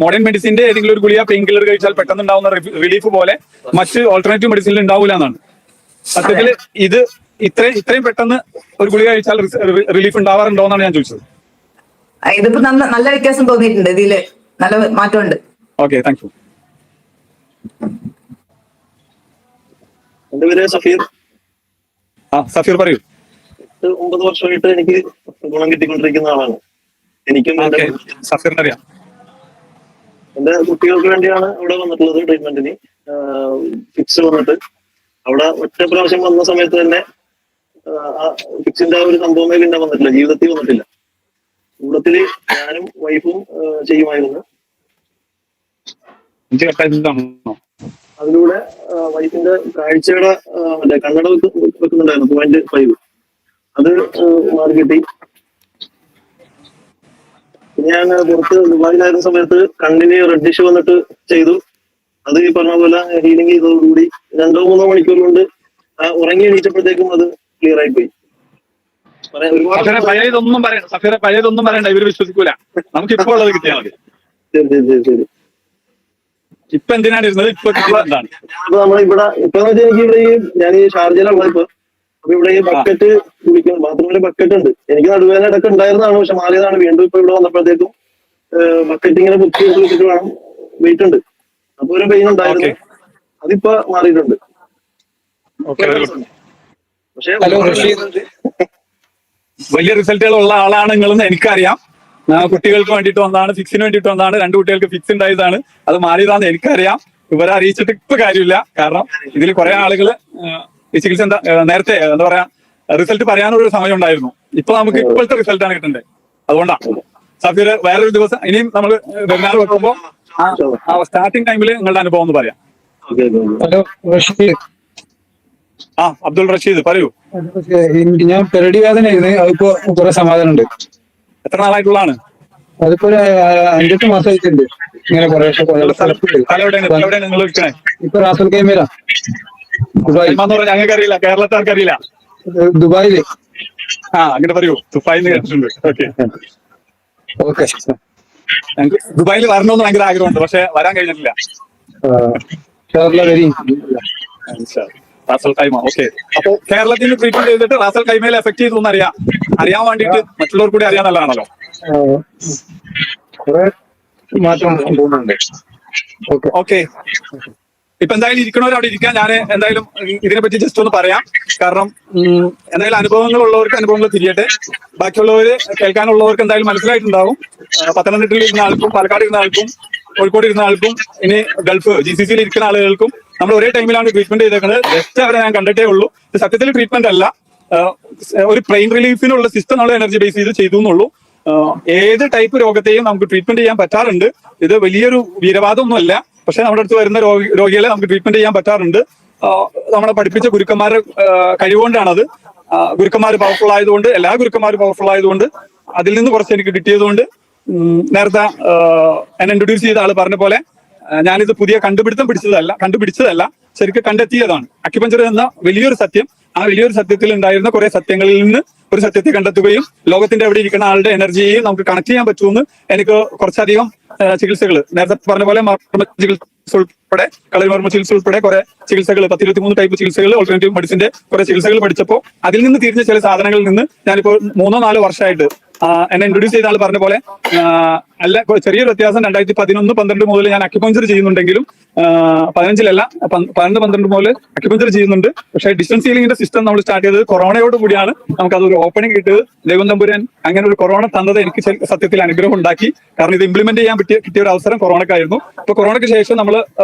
മോഡേൺ മെഡിസിന്റെ ഏതെങ്കിലും ഒരു ഗുളിക പെയിൻ കില്ലർ കഴിച്ചാൽ പെട്ടെന്ന് ഉണ്ടാവുന്ന റിലീഫ് പോലെ മറ്റ് ഓൾട്ടർനേറ്റീവ് മെഡിസിനിൽ ഉണ്ടാവില്ല എന്നാണ്. സത്യത്തിൽ ഇത് ഇത്രയും പെട്ടെന്ന് ഒരു ഗുളിക കഴിച്ചാൽ റിലീഫ് ഉണ്ടാവാറുണ്ടോ എന്നാണ് ഞാൻ ചോദിച്ചത്. ഇതിപ്പോ നല്ല വ്യത്യാസം തോന്നിയിട്ടുണ്ട്, ഇതില് നല്ല മാറ്റമുണ്ട്. Okay, thank you. എന്റെ പേര് സഫീർ. സഫീർ പറയൂ. 8-9 വർഷമായിട്ട് എനിക്ക് ഗുണം കിട്ടിക്കൊണ്ടിരിക്കുന്ന ആളാണ്. എനിക്കും അറിയാം. എന്റെ കുട്ടികൾക്ക് വേണ്ടിയാണ് ഇവിടെ വന്നിട്ടുള്ളത് ട്രീറ്റ്മെന്റിന്. ഫിക്സ് വന്നിട്ട് അവിടെ ഒറ്റ പ്രാവശ്യം വന്ന സമയത്ത് തന്നെ ഫിക്സിന്റെ ആ ഒരു സംഭവമേ പിന്നെ വന്നിട്ടില്ല, ജീവിതത്തിൽ വന്നിട്ടില്ല. ജീവിതത്തില് ഞാനും വൈഫും ചെയ്യുമായിരുന്നു. അതിലൂടെ വൈഫിന്റെ കാഴ്ചയുടെ മറ്റേ കണ്ണട വെക്കുന്നുണ്ടായിരുന്നു 0.5, അത് മാറി കിട്ടി. ഞാൻ പുറത്ത് ദുബായിലായിരുന്ന സമയത്ത് കണ്ണിന് റെഡിഷ് വന്നിട്ട് ചെയ്തു. അത് ഈ പറഞ്ഞ പോലെ ഹീലിംഗ് ചെയ്തതോടുകൂടി 2-3 മണിക്കൂർ കൊണ്ട് ഉറങ്ങി എണീറ്റപ്പോഴത്തേക്കും അത് ക്ലിയർ ആയി പോയി. പഴയതൊന്നും പറയണ്ട, ഇവര് വിശ്വസിക്കൂല. നമുക്ക് ഇപ്പൊ ഉള്ളത് കിട്ടിയാൽ മതി. ശരി. ഇപ്പൊ എന്തിനാണ് ഇരുന്നത്? ഇപ്പൊ എന്താണ് നമ്മളിവിടെ ഇപ്പൊ എനിക്ക് ഞാൻ ഈ ഷാർജയിലുള്ള ഇപ്പൊ അപ്പൊ ഇവിടെ ഈ ബക്കറ്റ് കുടിക്കും, ബാത്റൂമിലെ ബക്കറ്റ് ഉണ്ട്. എനിക്ക് നടുവേദന ഇടയ്ക്ക് ഉണ്ടായിരുന്നതാണ്, പക്ഷെ മാറിയതാണ്. വീണ്ടും ഇപ്പൊ ഇവിടെ വന്നപ്പോഴത്തേക്കും ബക്കറ്റ് ഇങ്ങനെ ബുക്ക് ചെയ്ത് വെച്ചിട്ട് വേണം, വെയിറ്റ് ഉണ്ട്. അപ്പൊ ഒരു പെയിൻ ഉണ്ടായിരുന്നു, അതിപ്പോ മാറിയിട്ടുണ്ട്. പക്ഷെ വലിയ റിസൾട്ടുകൾ ഉള്ള ആളാണ് നിങ്ങളെന്ന് എനിക്കറിയാം. കുട്ടികൾക്ക് വേണ്ടിയിട്ട് വന്നതാണ്, ഫിക്സിന് വേണ്ടിയിട്ട് വന്നതാണ്. 2 കുട്ടികൾക്ക് ഫിക്സ് ഉണ്ടായതാണ്, അത് മാറിയതാണെന്ന് എനിക്കറിയാം. ഇവരെ അറിയിച്ചിട്ട് ഇപ്പൊ കാര്യമില്ല. കാരണം ഇതിൽ കുറെ ആളുകൾ ഈ ചികിത്സ നേരത്തെ എന്താ പറയാ റിസൾട്ട് പറയാനൊരു സമയം ഉണ്ടായിരുന്നു. ഇപ്പൊ നമുക്ക് ഇപ്പോഴത്തെ റിസൾട്ടാണ് കിട്ടേണ്ടത്. അതുകൊണ്ടാണ് സഫീർ വേറൊരു ദിവസം ഇനിയും നമ്മൾ വെബിനാർ വെക്കുമ്പോ സ്റ്റാർട്ടിംഗ് ടൈമിൽ നിങ്ങളുടെ അനുഭവം ഒന്ന് പറയാം. ഹലോ റഷീദ്. അബ്ദുൾ റഷീദ് പറയൂ. ഞാൻ പെരടി വേദനയായിരുന്നു, അതിപ്പോ കുറെ സമാധാനം ഉണ്ട്. എത്ര നാളായിട്ടുള്ളതാണ്? അതിപ്പോ ഒരു 5-8 മാസമായിട്ടുണ്ട്. ഇങ്ങനെ കുറെ ഇപ്പൊ റാസൽ കൈമേര ദുബായ്. ഞങ്ങൾക്കറിയില്ല, കേരളക്കാർക്കറിയില്ല. ദുബായില്. അങ്ങനെ പറയൂ. ദുബായിന്ന് കേട്ടിട്ടുണ്ട്. ഓക്കെ. ഞങ്ങൾക്ക് ദുബായിൽ വരണമെന്ന് ഭയങ്കര ആഗ്രഹമുണ്ട്, പക്ഷെ വരാൻ കഴിഞ്ഞിട്ടില്ല. Ras al Khaimah. ഓക്കെ. അപ്പൊ കേരളത്തിൽ ട്രീറ്റ്മെന്റ് ചെയ്തിട്ട് റാസൽ കൈമയിൽ എഫക്ട് ചെയ്തു എന്ന് അറിയാൻ വേണ്ടിയിട്ട് മറ്റുള്ളവർ കൂടി അറിയാൻ നല്ലതാണല്ലോ. മാറ്റം തോന്നുന്നുണ്ട്. ഓക്കെ. ഇപ്പൊ എന്തായാലും ഇരിക്കണവർ അവിടെ ഇരിക്കാൻ. ഞാൻ എന്തായാലും ഇതിനെപ്പറ്റി ജസ്റ്റ് ഒന്ന് പറയാം. കാരണം എന്തായാലും അനുഭവങ്ങളുള്ളവർക്ക് അനുഭവങ്ങൾ തിരിയട്ടെ. ബാക്കിയുള്ളവര് കേൾക്കാനുള്ളവർക്ക് എന്തായാലും മനസ്സിലായിട്ടുണ്ടാവും. പത്തനംതിട്ടയിൽ ഇരുന്ന ആൾക്കും, പാലക്കാട് ഇരുന്ന ആൾക്കും, കോഴിക്കോട് ഇരുന്ന ആൾക്കും, ഇനി ഗൾഫ് GCCയിൽ ഇരിക്കുന്ന ആളുകൾക്കും നമ്മൾ ഒരേ ടൈമിലാണ് ട്രീറ്റ്മെന്റ് ചെയ്തേക്കുന്നത്. ജസ്റ്റ് അവരെ ഞാൻ കണ്ടിട്ടേ ഉള്ളൂ. ഇത് സത്യത്തിൽ ട്രീറ്റ്മെന്റ് അല്ല, ഒരു പെയിൻ റിലീഫിനുള്ള സിസ്റ്റം നമ്മൾ എനർജി ബേസ് ചെയ്തു എന്നുള്ളൂ. ഏത് ടൈപ്പ് രോഗത്തെയും നമുക്ക് ട്രീറ്റ്മെന്റ് ചെയ്യാൻ പറ്റാറുണ്ട്. ഇത് വലിയൊരു വീരവാദമൊന്നുമല്ല. പക്ഷെ നമ്മുടെ അടുത്ത് വരുന്ന രോഗികളെ നമുക്ക് ട്രീറ്റ്മെന്റ് ചെയ്യാൻ പറ്റാറുണ്ട്. നമ്മളെ പഠിപ്പിച്ച ഗുരുക്കന്മാരുടെ കഴിവുകൊണ്ടാണത്. ഗുരുക്കന്മാർ പവർഫുൾ ആയതുകൊണ്ട്, എല്ലാ ഗുരുക്കന്മാരും പവർഫുൾ ആയതുകൊണ്ട്, അതിൽ നിന്ന് കുറച്ച് എനിക്ക് കിട്ടിയതുകൊണ്ട്, നേരത്തെ എന്നെ ഇൻട്രൊഡ്യൂസ് ചെയ്ത ആള് പറഞ്ഞ പോലെ ഞാനിത് പുതിയ കണ്ടുപിടിച്ചതല്ല, ശരിക്കും കണ്ടെത്തിയതാണ്. അക്യുപഞ്ചർ എന്ന വലിയൊരു സത്യം, ആ വലിയൊരു സത്യത്തിൽ ഉണ്ടായിരുന്ന കുറെ സത്യങ്ങളിൽ നിന്ന് ഒരു സത്യത്തെ കണ്ടെത്തുകയും ലോകത്തിന്റെ എവിടെ ഇരിക്കുന്ന ആളുടെ എനർജിയെയും നമുക്ക് കണക്ട് ചെയ്യാൻ പറ്റുമെന്ന് എനിക്ക് കുറച്ചധികം ചികിത്സകൾ നേരത്തെ പറഞ്ഞ പോലെ ചികിത്സ ഉൾപ്പെടെ കളരിമർമ്മ ചികിത്സ ഉൾപ്പെടെ കുറെ ചികിത്സകൾ 10-23 ടൈപ്പ് ചികിത്സകൾ, ഓൾട്ടർനേറ്റീവ് മെഡിസിന്റെ കുറെ ചികിത്സകൾ പഠിച്ചപ്പോൾ അതിൽ നിന്ന് തിരിഞ്ഞ ചില സാധനങ്ങളിൽ നിന്ന് ഞാനിപ്പോൾ 3-4 വർഷമായിട്ട് എന്നെ ഇൻട്രൊഡ്യൂസ് ചെയ്ത ആൾ പറഞ്ഞ പോലെ അല്ല, ചെറിയൊരു വ്യത്യാസം. 2011-12 മുതൽ ഞാൻ അക്യുപഞ്ചർ ചെയ്യുന്നുണ്ടെങ്കിലും 15-ലല്ല 11-12 മുതൽ അക്യുപഞ്ചർ ചെയ്യുന്നുണ്ട്. പക്ഷേ ഡിസ്റ്റൻസ് ഹീലിംഗിന്റെ സിസ്റ്റം നമ്മൾ സ്റ്റാർട്ട് ചെയ്തത് കൊറോണയോട് കൂടിയാണ്. നമുക്ക് അതൊരു ഓപ്പണിംഗ് കിട്ടിയത്. ദൈവം തമ്പുരാൻ അങ്ങനെ ഒരു കൊറോണ തന്നത് എനിക്ക് സത്യത്തിൽ അനുഗ്രഹം ഉണ്ടാക്കി. കാരണം ഇത് ഇംപ്ലിമെന്റ് ചെയ്യാൻ കിട്ടിയ ഒരു അവസരം കൊറോണക്കായിരുന്നു. ഇപ്പൊ കൊറോണയ്ക്ക് ശേഷം നമ്മൾ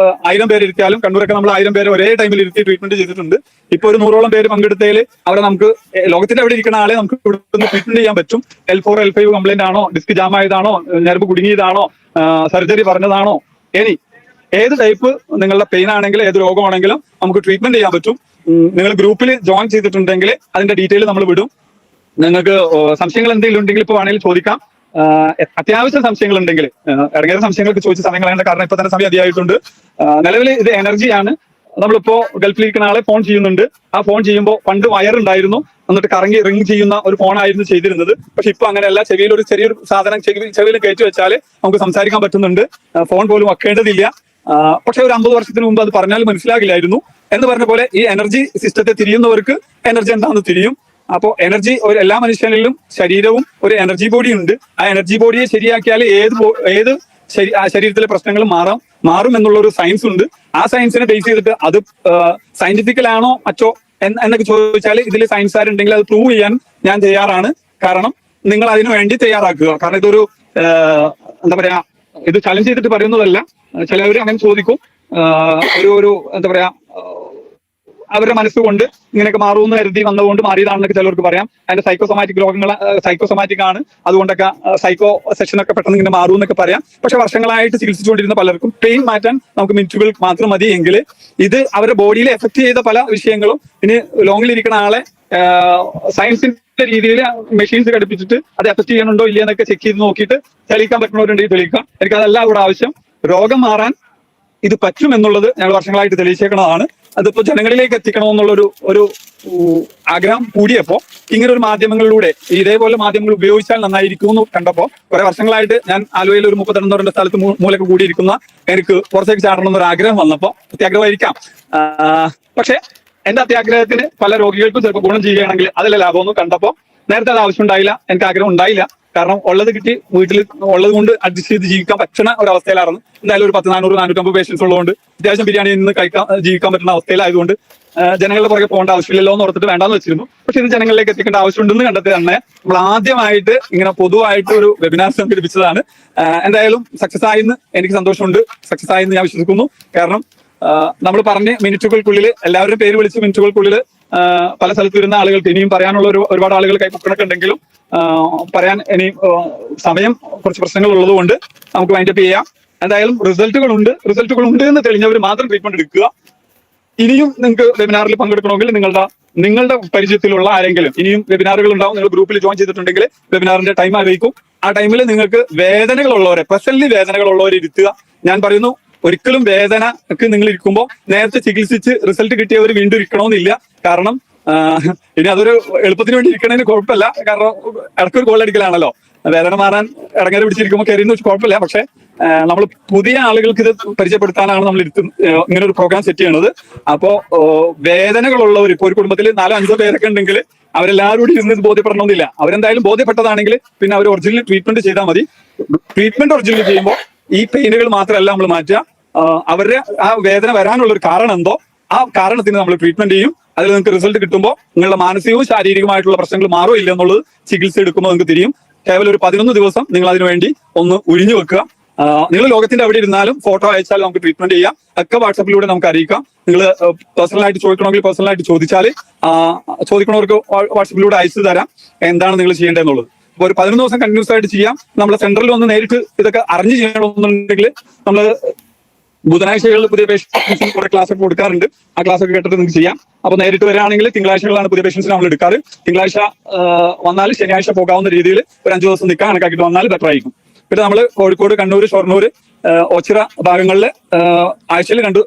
1000 പേര് ഇരുത്തിയാലും, കണ്ണൂരൊക്കെ നമ്മൾ 1000 പേര് ഒരേ ടൈമിൽ ഇരുത്തി ട്രീറ്റ്മെന്റ് ചെയ്തിട്ടുണ്ട്. ഇപ്പൊ ഒരു 100ഓളം പേര് പങ്കെടുത്തതിൽ അവരെ നമുക്ക് ലോകത്തിന്റെ അവിടെ ഇരിക്കുന്ന ആളെ നമുക്ക് ഇവിടെ നിന്ന് ട്രീറ്റ്മെന്റ് ചെയ്യാൻ പറ്റും. L4 L5 കംപ്ലൈന്റ് ആണോ, ഡിസ്ക് ജാം ആയതാണോ, ഞരമ്പ് കുടുങ്ങിയതാണോ, സർജറി പറഞ്ഞതാണോ, ഏത് ടൈപ്പ് നിങ്ങളുടെ പെയിൻ ആണെങ്കിലും ഏത് രോഗമാണെങ്കിലും നമുക്ക് ട്രീറ്റ്മെന്റ് ചെയ്യാൻ പറ്റും. നിങ്ങൾ ഗ്രൂപ്പിൽ ജോയിൻ ചെയ്തിട്ടുണ്ടെങ്കിൽ അതിന്റെ ഡീറ്റെയിൽ നമ്മൾ വിടും. നിങ്ങൾക്ക് സംശയങ്ങൾ എന്തെങ്കിലും ഉണ്ടെങ്കിൽ ഇപ്പൊ വേണമെങ്കിൽ ചോദിക്കാം. അത്യാവശ്യ സംശയങ്ങൾ ഉണ്ടെങ്കിൽ ഇടങ്ങേറെ സംശയങ്ങൾക്ക് ചോദിച്ച സമയങ്ങളാണ്. കാരണം ഇപ്പൊ തന്നെ സമയം അധികമായിട്ടുണ്ട്. നിലവിൽ ഇത് എനർജിയാണ്. നമ്മളിപ്പോ ഗൾഫിലിരിക്കുന്ന ആളെ ഫോൺ ചെയ്യുന്നുണ്ട്. ആ ഫോൺ ചെയ്യുമ്പോൾ പണ്ട് വയർ ഉണ്ടായിരുന്നു, എന്നിട്ട് കറങ്ങി റിംഗ് ചെയ്യുന്ന ഒരു ഫോണായിരുന്നു ചെയ്തിരുന്നത്. പക്ഷെ ഇപ്പൊ അങ്ങനെയല്ല. ചെവിയിൽ ഒരു ചെറിയൊരു സാധനം ചെവിയിൽ കയറ്റി വെച്ചാൽ നമുക്ക് സംസാരിക്കാൻ പറ്റുന്നുണ്ട്. ഫോൺ പോലും വെക്കേണ്ടതില്ല. പക്ഷെ ഒരു 50 വർഷത്തിന് മുമ്പ് അത് പറഞ്ഞാൽ മനസ്സിലാകില്ലായിരുന്നു. എന്ന് പറഞ്ഞ പോലെ ഈ എനർജി സിസ്റ്റത്തെ തിരിയുന്നവർക്ക് എനർജി എന്താണെന്ന് തിരിയും. അപ്പോൾ എനർജി എല്ലാ മനുഷ്യനിലും ശരീരവും ഒരു എനർജി ബോഡി ഉണ്ട്. ആ എനർജി ബോഡിയെ ശരിയാക്കിയാൽ ഏത് ശരീരത്തിലെ പ്രശ്നങ്ങൾ മാറും എന്നുള്ള ഒരു സയൻസ് ഉണ്ട്. ആ സയൻസിനെ ബേസ് ചെയ്തിട്ട് അത് സയന്റിഫിക്കൽ ആണോ മറ്റോ എന്നൊക്കെ ചോദിച്ചാൽ ഇതിൽ സയൻസുകാരുണ്ടെങ്കിൽ അത് പ്രൂവ് ചെയ്യാൻ ഞാൻ തയ്യാറാണ്. കാരണം നിങ്ങൾ അതിനു വേണ്ടി തയ്യാറാക്കുക. കാരണം ഇതൊരു എന്താ പറയാ, ഇത് ചലഞ്ച് ചെയ്തിട്ട് പറയുന്നതല്ല. ചിലവർ അങ്ങനെ ചോദിക്കും, ഒരു എന്താ പറയാ, അവരുടെ മനസ്സുകൊണ്ട് ഇങ്ങനെയൊക്കെ മാറുമെന്ന് കരുതി വന്നതുകൊണ്ട് മാറിയതാണെന്നൊക്കെ ചിലർക്ക് പറയാം. അതിന്റെ സൈക്കോസൊമാറ്റിക് രോഗങ്ങൾ സൈക്കോസൊമാറ്റിക് ആണ്, അതുകൊണ്ടൊക്കെ സൈക്കോ സെഷനൊക്കെ പെട്ടെന്ന് ഇങ്ങനെ മാറും എന്നൊക്കെ പറയാം. പക്ഷെ വർഷങ്ങളായിട്ട് ചികിത്സിച്ചുകൊണ്ടിരുന്ന പലർക്കും പെയിൻ മാറ്റാൻ നമുക്ക് മിനിറ്റുകൾ മാത്രം മതി എങ്കിൽ ഇത് അവരുടെ ബോഡിയിൽ എഫക്ട് ചെയ്ത പല വിഷയങ്ങളും ഇനി ലോങ്ങിലിരിക്കുന്ന ആളെ സയൻസിന്റെ രീതിയിൽ മെഷീൻസ് ഘടിപ്പിച്ചിട്ട് അത് എഫക്ട് ചെയ്യണുണ്ടോ ഇല്ല എന്നൊക്കെ ചെക്ക് ചെയ്ത് നോക്കിയിട്ട് തെളിയിക്കാൻ പറ്റുന്നവരുണ്ടെങ്കിൽ തെളിയിക്കാം. എനിക്ക് അതല്ല ഇവിടെ ആവശ്യം. രോഗം മാറാൻ ഇത് പറ്റും എന്നുള്ളത് ഞങ്ങൾ വർഷങ്ങളായിട്ട് തെളിയിച്ചേക്കുന്നതാണ്. അതിപ്പോ ജനങ്ങളിലേക്ക് എത്തിക്കണമെന്നുള്ളൊരു ഒരു ആഗ്രഹം കൂടിയപ്പോ ഇങ്ങനെ ഒരു മാധ്യമങ്ങളിലൂടെ ഇതേപോലെ മാധ്യമങ്ങൾ ഉപയോഗിച്ചാൽ നന്നായിരിക്കും എന്ന് കണ്ടപ്പോ കുറെ വർഷങ്ങളായിട്ട് ഞാൻ ആലുവയിൽ ഒരു 32 സ്ഥലത്ത് മൂലൊക്കെ കൂടിയിരിക്കുന്ന എനിക്ക് പുറത്തേക്ക് ചാടണം എന്നൊരു ആഗ്രഹം വന്നപ്പോ, അത്യാഗ്രഹമായിരിക്കാം, പക്ഷെ എന്റെ അത്യാഗ്രഹത്തിന് പല രോഗികൾക്കും ചിലപ്പോൾ ഗുണം ചെയ്യുകയാണെങ്കിൽ അതല്ല ലാഭമൊന്നും കണ്ടപ്പോ നേരത്തെ അത് ആവശ്യം ഉണ്ടായില്ല, എനിക്ക് ആഗ്രഹം ഉണ്ടായില്ല. കാരണം ഉള്ളത് കിട്ടി വീട്ടിൽ ഉള്ളത് കൊണ്ട് അഡ്ജസ്റ്റ് ചെയ്ത് ജീവിക്കാൻ പറ്റുന്ന ഒരവസ്ഥയിലായിരുന്നു. എന്തായാലും ഒരു 450 പേഷ്യൻസ് ഉള്ളതുകൊണ്ട് അത്യാവശ്യം ബിരിയാണി നിന്ന് ജീവിക്കാൻ പറ്റുന്ന അവസ്ഥയിലായതുകൊണ്ട് ജനങ്ങളുടെ പുറകെ പോകേണ്ട ആവശ്യമില്ലല്ലോ എന്ന് ഓർത്തിട്ട് വേണ്ടാന്ന് വെച്ചിരുന്നു. പക്ഷെ ഇത് ജനങ്ങളിലേക്ക് എത്തിക്കേണ്ട ആവശ്യമുണ്ടെന്ന് കണ്ടെത്തി തന്നെ നമ്മൾ ആദ്യമായിട്ട് ഇങ്ങനെ പൊതുവായിട്ട് ഒരു വെബിനാർ സംഘടിപ്പിച്ചതാണ്. എന്തായാലും സക്സസ് ആയെന്ന് എനിക്ക് സന്തോഷമുണ്ട്, സക്സസ് ആയെന്ന് ഞാൻ വിശ്വസിക്കുന്നു. കാരണം നമ്മൾ പറഞ്ഞ് മിനിറ്റുകൾക്കുള്ളിൽ എല്ലാവരും പേര് വിളിച്ച് മിനിറ്റുകൾക്കുള്ളിൽ പല സ്ഥലത്ത് വരുന്ന ആളുകൾക്ക് ഇനിയും പറയാനുള്ള ഒരുപാട് ആളുകൾ കൈപ്പൊക്കണൊക്കെ ഉണ്ടെങ്കിലും പറയാൻ ഇനി സമയം കുറച്ച് പ്രശ്നങ്ങൾ ഉള്ളതുകൊണ്ട് നമുക്ക് വൈൻഡപ്പ് ചെയ്യാം. എന്തായാലും റിസൾട്ടുകൾ ഉണ്ട് എന്ന് തെളിഞ്ഞവർ മാത്രം ട്രീറ്റ്മെന്റ് എടുക്കുക. ഇനിയും നിങ്ങൾക്ക് വെബിനാറിൽ പങ്കെടുക്കണമെങ്കിൽ നിങ്ങളുടെ പരിചയത്തിലുള്ള ആരെങ്കിലും ഇനിയും വെബിനാറുകൾ ഉണ്ടാവും. നിങ്ങൾ ഗ്രൂപ്പിൽ ജോയിൻ ചെയ്തിട്ടുണ്ടെങ്കിൽ വെബിനാറിന്റെ ടൈം അറിയിക്കും. ആ ടൈമിൽ നിങ്ങൾക്ക് വേദനകളുള്ളവരെ, പ്രസന്റ് വേദനകളുള്ളവരെ ഇരുത്തുക. ഞാൻ പറയുന്നു, ഒരിക്കലും വേദനക്ക് നിങ്ങൾ ഇരിക്കുമ്പോൾ നേരത്തെ ചികിത്സിച്ച് റിസൾട്ട് കിട്ടിയവർ വീണ്ടും ഇരിക്കണമെന്നില്ല. കാരണം ഇനി അതൊരു എളുപ്പത്തിന് വേണ്ടി ഇരിക്കണതിന് കുഴപ്പമില്ല. കാരണം ഇടയ്ക്കൊരു ഗോളടിക്കലാണല്ലോ. വേദന മാറാൻ ഇടങ്ങേറി പിടിച്ചിരിക്കുമ്പോൾ കയറിയെന്ന് വെച്ച് കുഴപ്പമില്ല. പക്ഷെ നമ്മൾ പുതിയ ആളുകൾക്ക് ഇത് പരിചയപ്പെടുത്താനാണ് നമ്മൾ ഇങ്ങനെ ഒരു പ്രോഗ്രാം സെറ്റ് ചെയ്യണത്. അപ്പോ വേദനകളുള്ളവർ ഇപ്പോൾ ഒരു കുടുംബത്തിൽ 4-5 പേരൊക്കെ ഉണ്ടെങ്കിൽ അവരെല്ലാവരും കൂടി ഇരുന്ന് ബോധ്യപ്പെടണമെന്നില്ല. അവരെന്തായാലും ബോധ്യപ്പെട്ടതാണെങ്കിൽ പിന്നെ അവർ ഒറിജിനൽ ട്രീറ്റ്മെന്റ് ചെയ്താൽ മതി. ട്രീറ്റ്മെന്റ് ഒറിജിനൽ ചെയ്യുമ്പോൾ ഈ പെയിനുകൾ മാത്രമല്ല നമ്മൾ മാറ്റുക, അവരുടെ ആ വേദന വരാനുള്ള ഒരു കാരണം എന്തോ ആ കാരണത്തിന് നമ്മൾ ട്രീറ്റ്മെന്റ് ചെയ്യും. അതിൽ നിങ്ങൾക്ക് റിസൾട്ട് കിട്ടുമ്പോൾ നിങ്ങളുടെ മാനസികവും ശാരീരികമായിട്ടുള്ള പ്രശ്നങ്ങൾ മാറോ ഇല്ല എന്നുള്ളത് ചികിത്സ എടുക്കുമ്പോൾ നിങ്ങൾക്ക് തിരിയും. കേവലം ഒരു 11 ദിവസം നിങ്ങൾ അതിനു വേണ്ടി ഒന്ന് ഉഴിഞ്ഞു വെക്കുക. നിങ്ങൾ ലോകത്തിന്റെ അവിടെ ഇരുന്നാലും ഫോട്ടോ അയച്ചാൽ നമുക്ക് ട്രീറ്റ്മെന്റ് ചെയ്യാം. ഒക്കെ വാട്സപ്പിലൂടെ നമുക്ക് അറിയിക്കാം. നിങ്ങൾ പേഴ്സണലായിട്ട് ചോദിക്കണമെങ്കിൽ പേഴ്സണലായിട്ട് ചോദിച്ചാൽ ചോദിക്കണവർക്ക് വാട്സപ്പിലൂടെ അയച്ചു തരാം എന്താണ് നിങ്ങൾ ചെയ്യേണ്ടതെന്നുള്ളത്. അപ്പോൾ ഒരു 11 ദിവസം കണ്ടിന്യൂസ് ആയിട്ട് ചെയ്യാം. നമ്മളെ സെന്ററിൽ ഒന്ന് നേരിട്ട് ഇതൊക്കെ അറിഞ്ഞു ചെയ്യണമെന്നുണ്ടെങ്കിൽ നമ്മൾ ബുധനാഴ്ചകളിൽ പുതിയ പേഷ്യൻസിന് കുറെ ക്ലാസ് ഒക്കെ കൊടുക്കാറുണ്ട്. ആ ക്ലാസ് ഒക്കെ കേട്ടിട്ട് നിങ്ങൾക്ക് ചെയ്യാം. അപ്പൊ നേരിട്ട് വരികയാണെങ്കിൽ തിങ്കളാഴ്ചകളാണ് പുതിയ പേഷ്യൻസിന് നമ്മൾ എടുക്കാറ്. തിങ്കളാഴ്ച വന്നാൽ ശനിയാഴ്ച പോകാവുന്ന രീതിയിൽ ഒരു 5 ദിവസം നിൽക്കാൻ കണക്കാക്കിയിട്ട് വന്നാൽ ബെറ്റർ ആയിരിക്കും. പിന്നെ നമ്മൾ കോഴിക്കോട്, കണ്ണൂർ, ഷൊർണൂർ, ഓച്ചിറ ഭാഗങ്ങളിൽ ആഴ്ചയിൽ 2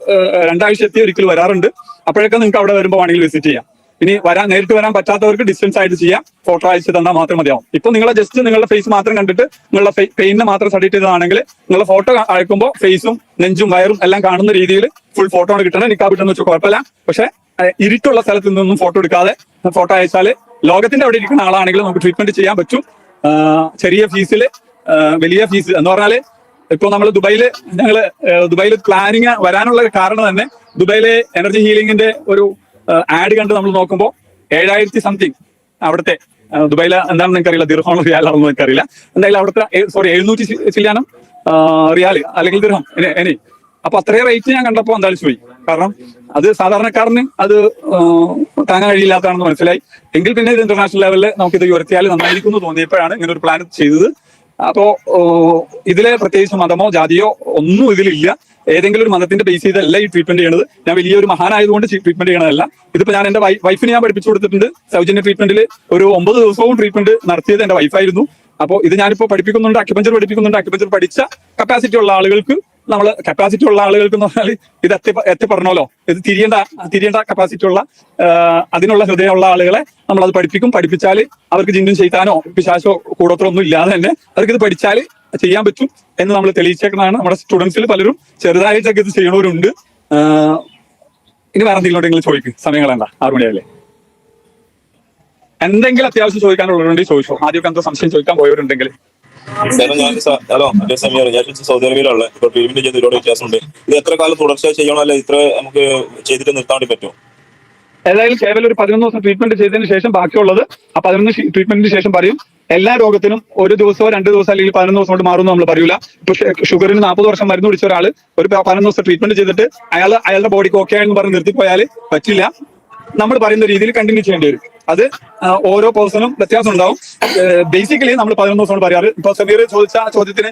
ആഴ്ച എത്തി ഒരിക്കൽ വരാറുണ്ട്. അപ്പോഴൊക്കെ നിങ്ങൾക്ക് അവിടെ വരുമ്പോൾ വേണമെങ്കിൽ വിസിറ്റ് ചെയ്യാം. ഇനി നേരിട്ട് വരാൻ പറ്റാത്തവർക്ക് ഡിസ്റ്റൻസ് ആയിട്ട് ചെയ്യാം. ഫോട്ടോ അയച്ചു തന്നാൽ മാത്രം മതിയാവും. ഇപ്പൊ നിങ്ങളെ ജസ്റ്റ് നിങ്ങളുടെ ഫേസ് മാത്രം കണ്ടിട്ട് നിങ്ങളുടെ പെയിനെ മാത്രം സബ്മിറ്റ് ചെയ്തതാണെങ്കിൽ നിങ്ങളുടെ ഫോട്ടോ അയക്കുമ്പോൾ ഫേസും നെഞ്ചും വയറും എല്ലാം കാണുന്ന രീതിയിൽ ഫുൾ ഫോട്ടോ ആണ് കിട്ടണം. നിക്കാ കിട്ടുന്ന വെച്ചാൽ കുഴപ്പമില്ല. പക്ഷെ ഇരുട്ടുള്ള സ്ഥലത്ത് നിന്നൊന്നും ഫോട്ടോ എടുക്കാതെ ഫോട്ടോ അയച്ചാൽ ലോകത്തിന്റെ അവിടെ ഇരിക്കുന്ന ആളാണെങ്കിൽ നമുക്ക് ട്രീറ്റ്മെന്റ് ചെയ്യാൻ പറ്റും. ചെറിയ ഫീസിൽ വലിയ ഫീസ് എന്ന് പറഞ്ഞാല് ഇപ്പൊ നമ്മൾ ദുബായിൽ പ്ലാനിങ് വരാനുള്ള കാരണം തന്നെ ദുബായിലെ എനർജി ഹീലിംഗിന്റെ ഒരു ആഡ് കണ്ട് നമ്മൾ നോക്കുമ്പോൾ 7000 സംതിങ് അവിടുത്തെ ദുബായിലെ എന്താണെന്ന് എനിക്കറിയില്ല, ദിർഹം റിയാലാണെന്ന് എനിക്കറിയില്ല. എന്തായാലും അവിടുത്തെ 700 ചില്ലാനം റിയാൽ അല്ലെങ്കിൽ ദിർഹം ഇനി. അപ്പൊ അത്രയും റേറ്റ് ഞാൻ കണ്ടപ്പോൾ എന്തായാലും പോയി. കാരണം അത് സാധാരണക്കാരന് അത് താങ്ങാൻ കഴിയില്ലാത്തതാണെന്ന് മനസ്സിലായി. എങ്കിൽ പിന്നെ ഇത് ഇന്റർനാഷണൽ ലെവലിൽ നമുക്കിത് ഉയർത്തിയാൽ നന്നായിരിക്കും എന്ന് തോന്നിയപ്പോഴാണ് ഇങ്ങനെ ഒരു പ്ലാൻ ചെയ്തത്. അപ്പോ ഇതിലെ പ്രത്യേകിച്ച് മതമോ ജാതിയോ ഒന്നും ഇതിലില്ല. ഏതെങ്കിലും ഒരു മതത്തിന്റെ ബേസ് ചെയ്തല്ല ഈ ട്രീറ്റ്മെന്റ് ചെയ്യണത്. ഞാൻ വലിയൊരു മഹാനായതുകൊണ്ട് ട്രീറ്റ്മെന്റ് ചെയ്യണതല്ല. ഇതിപ്പോ ഞാൻ എന്റെ വൈഫിന് ഞാൻ പഠിപ്പിച്ചു കൊടുത്തിട്ടുണ്ട്. സൗജന്യ ട്രീറ്റ്മെന്റിൽ ഒരു 9 ദിവസവും ട്രീറ്റ്മെന്റ് നടത്തിയത് എന്റെ വൈഫായിരുന്നു. അപ്പോൾ ഇത് ഞാനിപ്പോ പഠിപ്പിക്കുന്നുണ്ട്, അക്യുപഞ്ചർ പഠിപ്പിക്കുന്നുണ്ട്. അക്യുപഞ്ചർ പഠിച്ച കപ്പാസിറ്റി ഉള്ള ആളുകൾക്ക് എന്ന് പറഞ്ഞാൽ ഇത് എത്തിപ്പെടണമല്ലോ. ഇത് തിരിയേണ്ട കപ്പാസിറ്റി ഉള്ള അതിനുള്ള ഹൃദയമുള്ള ആളുകളെ നമ്മൾ അത് പഠിപ്പിച്ചാൽ അവർക്ക് ജിന്നും ചെയ്താനോ പിശാചോ കൂടോത്രോ ഒന്നും ഇല്ലാതെ തന്നെ അവർക്ക് ഇത് പഠിച്ചാൽ ചെയ്യാൻ പറ്റും എന്ന് നമ്മൾ തെളിയിച്ചേക്കുന്നതാണ്. നമ്മുടെ സ്റ്റുഡൻസിൽ പലരും ചെറുതായിട്ടൊക്കെ ഇത് ചെയ്യണവരുണ്ട്. ഇനി വേറെ എന്തെങ്കിലും ചോദിക്കും. സമയം കളയണ്ട, 6 മണിയായില്ലേ. എന്തെങ്കിലും അത്യാവശ്യം ചോദിക്കാനുള്ളവരുണ്ടെങ്കിൽ ചോദിച്ചോ. ആദ്യമൊക്കെ എന്തോ സംശയം ചോദിക്കാൻ പോയവരുണ്ടെങ്കിൽ. ഹലോ, സമീർ, ഞാൻ സൗദി അറേബ്യയിലുള്ള ഇപ്പൊ ട്രീറ്റ്മെന്റ് ചെയ്ത് ഒരുപാട് വ്യത്യാസമുണ്ട്. ഇത് എത്ര കാലം തുടർച്ചയായി ചെയ്യണോ, അല്ലെ ഇത്ര നമുക്ക് ചെയ്തിട്ട് നിർത്താൻ വേണ്ടി പറ്റുമോ? ഏതായാലും കേവലം ഒരു 11 ദിവസം ട്രീറ്റ്മെന്റ് ചെയ്തതിന് ശേഷം ബാക്കിയുള്ളത് ആ 11 ട്രീറ്റ്മെന്റിന് ശേഷം പറയും. എല്ലാ രോഗത്തിനും ഒരു ദിവസമോ 2 ദിവസം അല്ലെങ്കിൽ 11 ദിവസം കൊണ്ട് മാറുമെന്ന് നമ്മൾ പറയൂല. ഇപ്പൊ ഷുഗറിന് 40 വർഷം മരുന്ന് പിടിച്ച ഒരാൾ ഒരു 11 ദിവസം ട്രീറ്റ്മെന്റ് ചെയ്തിട്ട് അയാളുടെ ബോഡിക്ക് ഓക്കെ ആയെന്ന് പറഞ്ഞ് നിർത്തിപ്പോയാൽ പറ്റില്ല. നമ്മൾ പറയുന്ന രീതിയിൽ കണ്ടിന്യൂ ചെയ്യേണ്ടി വരും. അത് ഓരോ പേഴ്സണും വ്യത്യാസം ഉണ്ടാവും. ബേസിക്കലി നമ്മൾ 11 ദിവസമാണ് പറയാറ്. ഇപ്പൊ സമീർ ചോദിച്ച ചോദ്യത്തിന്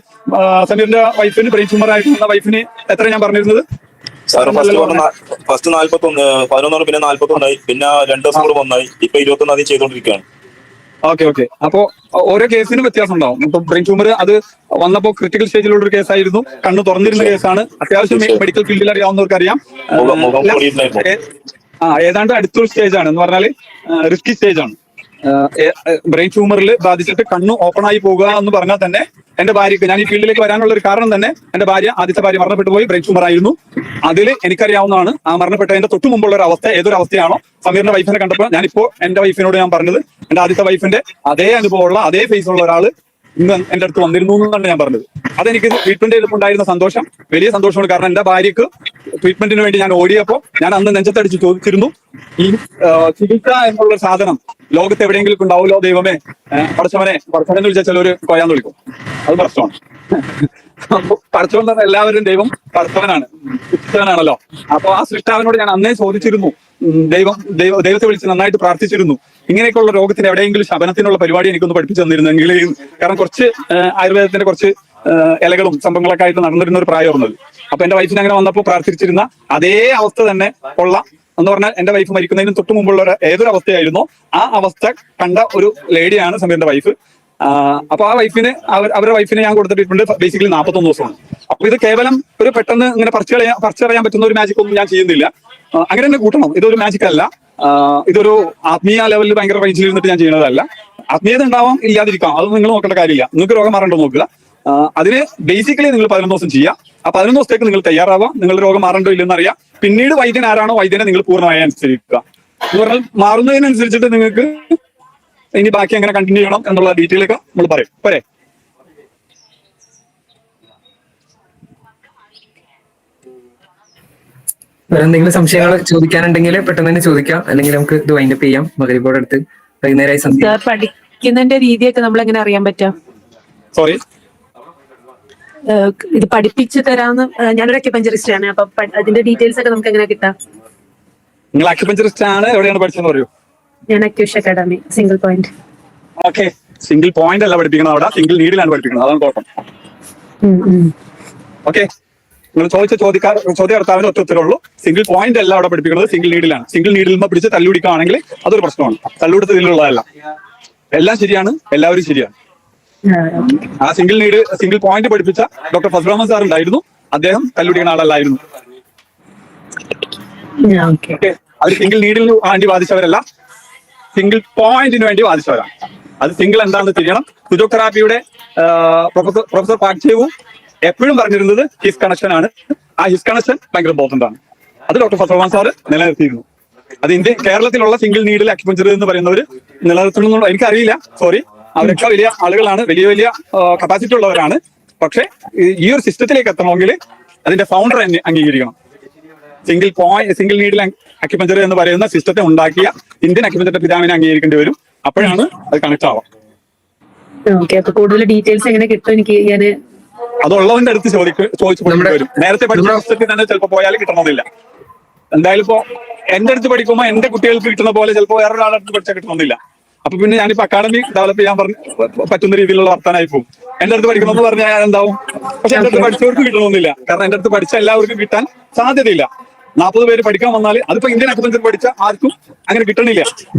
സമീറിന്റെ വൈഫിന് ബ്രെയിൻ ട്യൂമർ ആയിട്ടുള്ള വൈഫിന് എത്ര ഞാൻ പറഞ്ഞിരുന്നത്? ഫസ്റ്റ് 41, 11 പിന്നെ 41 ആയി, പിന്നെ 2 ദിവസം കൂടെ 1 ആയി, ഇപ്പൊ 21 ചെയ്തോണ്ടിരിക്കുകയാണ്. ഓക്കെ. അപ്പോ ഓരോ കേസിനും വ്യത്യാസം ഉണ്ടാവും. ഇപ്പൊ ബ്രെയിൻ ട്യൂമർ അത് വന്നപ്പോ ക്രിട്ടിക്കൽ സ്റ്റേജിലുള്ള ഒരു കേസായിരുന്നു. കണ്ണ് തുറന്നിരുന്ന കേസാണ്. അത്യാവശ്യം മെഡിക്കൽ ഫീൽഡിൽ അറിയാവുന്നവർക്ക് അറിയാം. ഏതാണ്ട് അടുത്തൊരു സ്റ്റേജ് ആണ് എന്ന് പറഞ്ഞാല് റിസ്കി സ്റ്റേജ് ആണ്. ബ്രെയിൻ ട്യൂമറിൽ ബാധിച്ചിട്ട് കണ്ണ് ഓപ്പൺ ആയി പോകുക എന്ന് പറഞ്ഞാൽ തന്നെ എന്റെ ഭാര്യക്ക്, ഞാൻ ഈ ഫീൽഡിലേക്ക് വരാനുള്ള ഒരു കാരണം തന്നെ എന്റെ ആദ്യത്തെ ഭാര്യ മരണപ്പെട്ടു പോയി, ബ്രെയിൻ ട്യൂമർ ആയിരുന്നു. അതിൽ എനിക്കറിയാവുന്നതാണ് ആ മരണപ്പെട്ടതിന്റെ തൊട്ട് മുമ്പുള്ള ഒരു അവസ്ഥ ഏതൊരു അവസ്ഥയാണോ. സമീറിന്റെ വൈഫിനെ കണ്ടപ്പോൾ ഞാനിപ്പോ എന്റെ വൈഫിനോട് ഞാൻ പറഞ്ഞത് എന്റെ ആദ്യത്തെ വൈഫിന്റെ അതേ അനുഭവമുള്ള അതേ ഫേസ് ഉള്ള ഒരാള് ഇന്ന് എന്റെ അടുത്ത് വന്നിരുന്നു എന്നാണ് ഞാൻ പറഞ്ഞത്. അതെനിക്ക് ട്രീറ്റ്മെന്റ് ചെയ്തപ്പോണ്ടായിരുന്ന സന്തോഷം വലിയ സന്തോഷമാണ്. കാരണം എന്റെ ഭാര്യക്ക് ട്രീറ്റ്മെന്റിന് വേണ്ടി ഞാൻ ഓടിയപ്പോ ഞാൻ അന്ന് നെഞ്ചത്തടിച്ച് ചോദിച്ചിരുന്നു, ഈ ചികിത്സ എന്നുള്ള സാധനം ലോകത്ത് എവിടെയെങ്കിലും ഉണ്ടാവുമല്ലോ ദൈവമേ, പടച്ചവനെ എന്ന് വിളിച്ചാൽ ചിലവര് കൊയാന്ന് വിളിക്കും. അത് പ്രശ്നമാണ്. പടച്ചവൻ തന്നെ എല്ലാവരും ദൈവം പടച്ചവനാണ്, സൃഷ്ടാവാണല്ലോ. അപ്പൊ ആ സൃഷ്ടാവിനോട് ഞാൻ അന്നേ ചോദിച്ചിരുന്നു, ദൈവത്തെ വിളിച്ച് നന്നായിട്ട് പ്രാർത്ഥിച്ചിരുന്നു, ഇങ്ങനെയൊക്കെയുള്ള രോഗത്തിന് എവിടെയെങ്കിലും ശമനത്തിനുള്ള പരിപാടി എനിക്കൊന്ന് പഠിപ്പിച്ചു തന്നിരുന്നെങ്കിൽ. കാരണം കുറച്ച് ആയുർവേദത്തിന്റെ കുറച്ച് ഇലകളും സംഭവങ്ങളൊക്കെ ആയിട്ട് നടന്നിരുന്ന ഒരു പ്രായമായിരുന്നത്. അപ്പൊ എന്റെ വൈഫിന് അങ്ങനെ വന്നപ്പോൾ പ്രാർത്ഥിച്ചിരുന്ന അതേ അവസ്ഥ തന്നെ ഉള്ള എന്ന് പറഞ്ഞാൽ എന്റെ വൈഫ് മരിക്കുന്നതിന് തൊട്ട് മുമ്പുള്ള ഏതൊരു അവസ്ഥയായിരുന്നോ ആ അവസ്ഥ കണ്ട ഒരു ലേഡിയാണ് സമീറിന്റെ വൈഫ്. അപ്പൊ ആ വൈഫിന് അവരുടെ വൈഫിനെ ഞാൻ കൊടുത്ത ട്രീറ്റ്മെന്റ് ബേസിക്കലി 41 ദിവസമാണ്. അപ്പൊ ഇത് കേവലം ഒരു പെട്ടെന്ന് ഇങ്ങനെ പറിച്ചറിയാൻ പറ്റുന്ന ഒരു മാജിക് ഒന്നും ഞാൻ ചെയ്യുന്നില്ല. അങ്ങനെ തന്നെ കൂട്ടണം. ഇതൊരു മാജിക് അല്ല. ഇതൊരു ആത്മീയ ലെവലിൽ ഭയങ്കര റേഞ്ചിൽ ഇരുന്നിട്ട് ഞാൻ ചെയ്യുന്നതല്ല. ആത്മീയത ഉണ്ടാവാം, ഇല്ലാതിരിക്കാം, അതൊന്നും നിങ്ങൾ നോക്കേണ്ട കാര്യമില്ല. നിങ്ങൾക്ക് രോഗം മാറണ്ടോ നോക്കുക. അതിന് ബേസിക്കലി നിങ്ങൾ 11 ദിവസം ചെയ്യുക. ആ 11 ദിവസത്തേക്ക് നിങ്ങൾ തയ്യാറാവാം. നിങ്ങളുടെ രോഗം മാറണ്ടോ ഇല്ലെന്ന് അറിയാം. പിന്നീട് വൈദ്യൻ ആരാണോ വൈദ്യനെ നിങ്ങൾ പൂർണ്ണമായി അനുസരിക്കുക. എന്ന് പറഞ്ഞാൽ മാറുന്നതിനനുസരിച്ചിട്ട് നിങ്ങൾക്ക് ഇനി ബാക്കി എങ്ങനെ കണ്ടിന്യൂ ചെയ്യണം എന്നുള്ള ഡീറ്റെയിൽ ഒക്കെ നമ്മൾ പറയും. പോരെ? വേറെ എന്തെങ്കിലും സംശയങ്ങൾ ചോദിക്കാനുണ്ടെങ്കിൽ പെട്ടെന്ന് തന്നെ ചോദിക്കാം, അല്ലെങ്കിൽ നമുക്ക് ഇത് വൈൻഡപ്പ് ചെയ്യാം. മകരിബോർഡ് അടുത്ത് വൈകുന്നേരമായി പഠിക്കുന്നതിന്റെ രീതിയൊക്കെ നമ്മൾ എങ്ങനെ അറിയാൻ പറ്റാം? സോറി, ഇത് പഠിപ്പിച്ചു തരാന്ന്. ഞാനൊരു അക്യുപഞ്ചറിസ്റ്റ് ആണ്. അപ്പൊ അതിന്റെ ഡീറ്റെയിൽസ് ഒക്കെ നമുക്ക് എങ്ങനെ കിട്ടാം? നിങ്ങൾ അക്യുപഞ്ചറിസ്റ്റ് ആണ്, എവിടെയാണ് പഠിച്ചതെന്ന് പറയൂ? ഞാൻ അക്യൂഷ് academy, single point. Okay, single point അല്ല പഠിപ്പിക്കുന്നത്, അവിടെ സിംഗിൾ നീഡിലാണ് പഠിപ്പിക്കുന്നത്. അതാണ് കുഴപ്പം. ഓക്കെ, നിങ്ങൾ ചോദിച്ച ചോദ്യകർത്താവിന് ഒറ്റ ഉത്തരവുള്ളൂ. സിംഗിൾ പോയിന്റ് അല്ല അവിടെ പഠിപ്പിക്കുന്നത്, സിംഗിൾ നീഡിലാണ്. സിംഗിൾ നീഡിൽ പിടിച്ച് തല്ലുപിടിക്കുകയാണെങ്കിൽ അതൊരു പ്രശ്നമാണ്. തല്ലുപിടുത്ത ഇതിലുള്ളതല്ല. എല്ലാം ശരിയാണ്, എല്ലാവരും ശരിയാണ്. ആ സിംഗിൾ പോയിന്റ് പഠിപ്പിച്ച ഡോക്ടർ ഫസ്റഹ്മാൻ സാർ ഉണ്ടായിരുന്നു. അദ്ദേഹം തല്ലുപിടിക്കുന്ന ആളല്ലായിരുന്നു. അവർ സിംഗിൾ നീഡിന് വേണ്ടി വാദിച്ചവരല്ല, സിംഗിൾ പോയിന്റിന് വേണ്ടി വാദിച്ചവരാണ്. അത് സിംഗിൾ എന്താണെന്ന് തിരിയണം. ഫിസിയോതെറാപ്പിയുടെ പ്രൊഫസർ പാക്ചേവും എപ്പോഴും പറഞ്ഞിരുന്നത് ഹിസ് കണക്ഷൻ ആണ്. ആ ഹിസ് കണക്ഷൻ ഭയങ്കര ഇമ്പോർട്ടന്റ് ആണ്. അത് ഡോക്ടർ ഫസ്റഹ്മാൻ സാർ നിലനിർത്തിയിരുന്നു. അത് കേരളത്തിലുള്ള സിംഗിൾ നീഡിൽ അക്യുപഞ്ചർ എന്ന് പറയുന്നവർ നിലനിർത്തണമെന്നുള്ള എനിക്കറിയില്ല. സോറി, അവരൊക്കെ വലിയ ആളുകളാണ്, വലിയ വലിയ കപ്പാസിറ്റി ഉള്ളവരാണ്. പക്ഷെ ഈ ഒരു സിസ്റ്റത്തിലേക്ക് എത്തണമെങ്കിൽ അതിന്റെ ഫൗണ്ടർ അംഗീകരിക്കണം. സിംഗിൾ നീഡിൽ അക്യുപഞ്ചർ എന്ന് പറയുന്ന സിസ്റ്റത്തെ ഉണ്ടാക്കിയ ഇന്ത്യൻ അക്യുപഞ്ചറിന്റെ പിതാവിനെ അംഗീകരിക്കേണ്ടി വരും. അപ്പോഴാണ് അത് കണക്ട് ആവാം. കൂടുതൽ ഡീറ്റെയിൽസ് എങ്ങനെ കിട്ടും എനിക്ക്? അതുള്ളവന്റെ അടുത്ത് ചോദിച്ചു വരും. നേരത്തെ പഠിച്ച പുസ്തകത്തിൽ തന്നെ ചിലപ്പോൾ പോയാൽ കിട്ടണമെന്നില്ല. എന്തായാലും ഇപ്പോ എന്റെ അടുത്ത് പഠിക്കുമ്പോൾ എന്റെ കുട്ടികൾക്ക് കിട്ടുന്ന പോലെ ചിലപ്പോൾ വേറൊരാളുടെ അടുത്ത് പഠിച്ചാൽ കിട്ടണമെന്നില്ല. അപ്പൊ പിന്നെ ഞാനിപ്പോ അക്കാഡമി ഡെവലപ്പ് ചെയ്യാൻ പറ്റുന്ന രീതിയിലുള്ള വർത്താനായി പോകും. എന്റെ അടുത്ത് പഠിക്കണമെന്ന് പറഞ്ഞാൽ ഞാൻ എന്താവും? പക്ഷെ എന്റെ അടുത്ത് പഠിച്ചവർക്ക് കിട്ടണമെന്നില്ല. കാരണം എന്റെ അടുത്ത് പഠിച്ച എല്ലാവർക്കും കിട്ടാൻ സാധ്യതയില്ല. 40 പേര് പഠിക്കാൻ വന്നാൽ അതിപ്പോ ഇന്ത്യൻ അക്യുപഞ്ചർ പഠിച്ച ആർക്കും അങ്ങനെ കിട്ടണില്ല.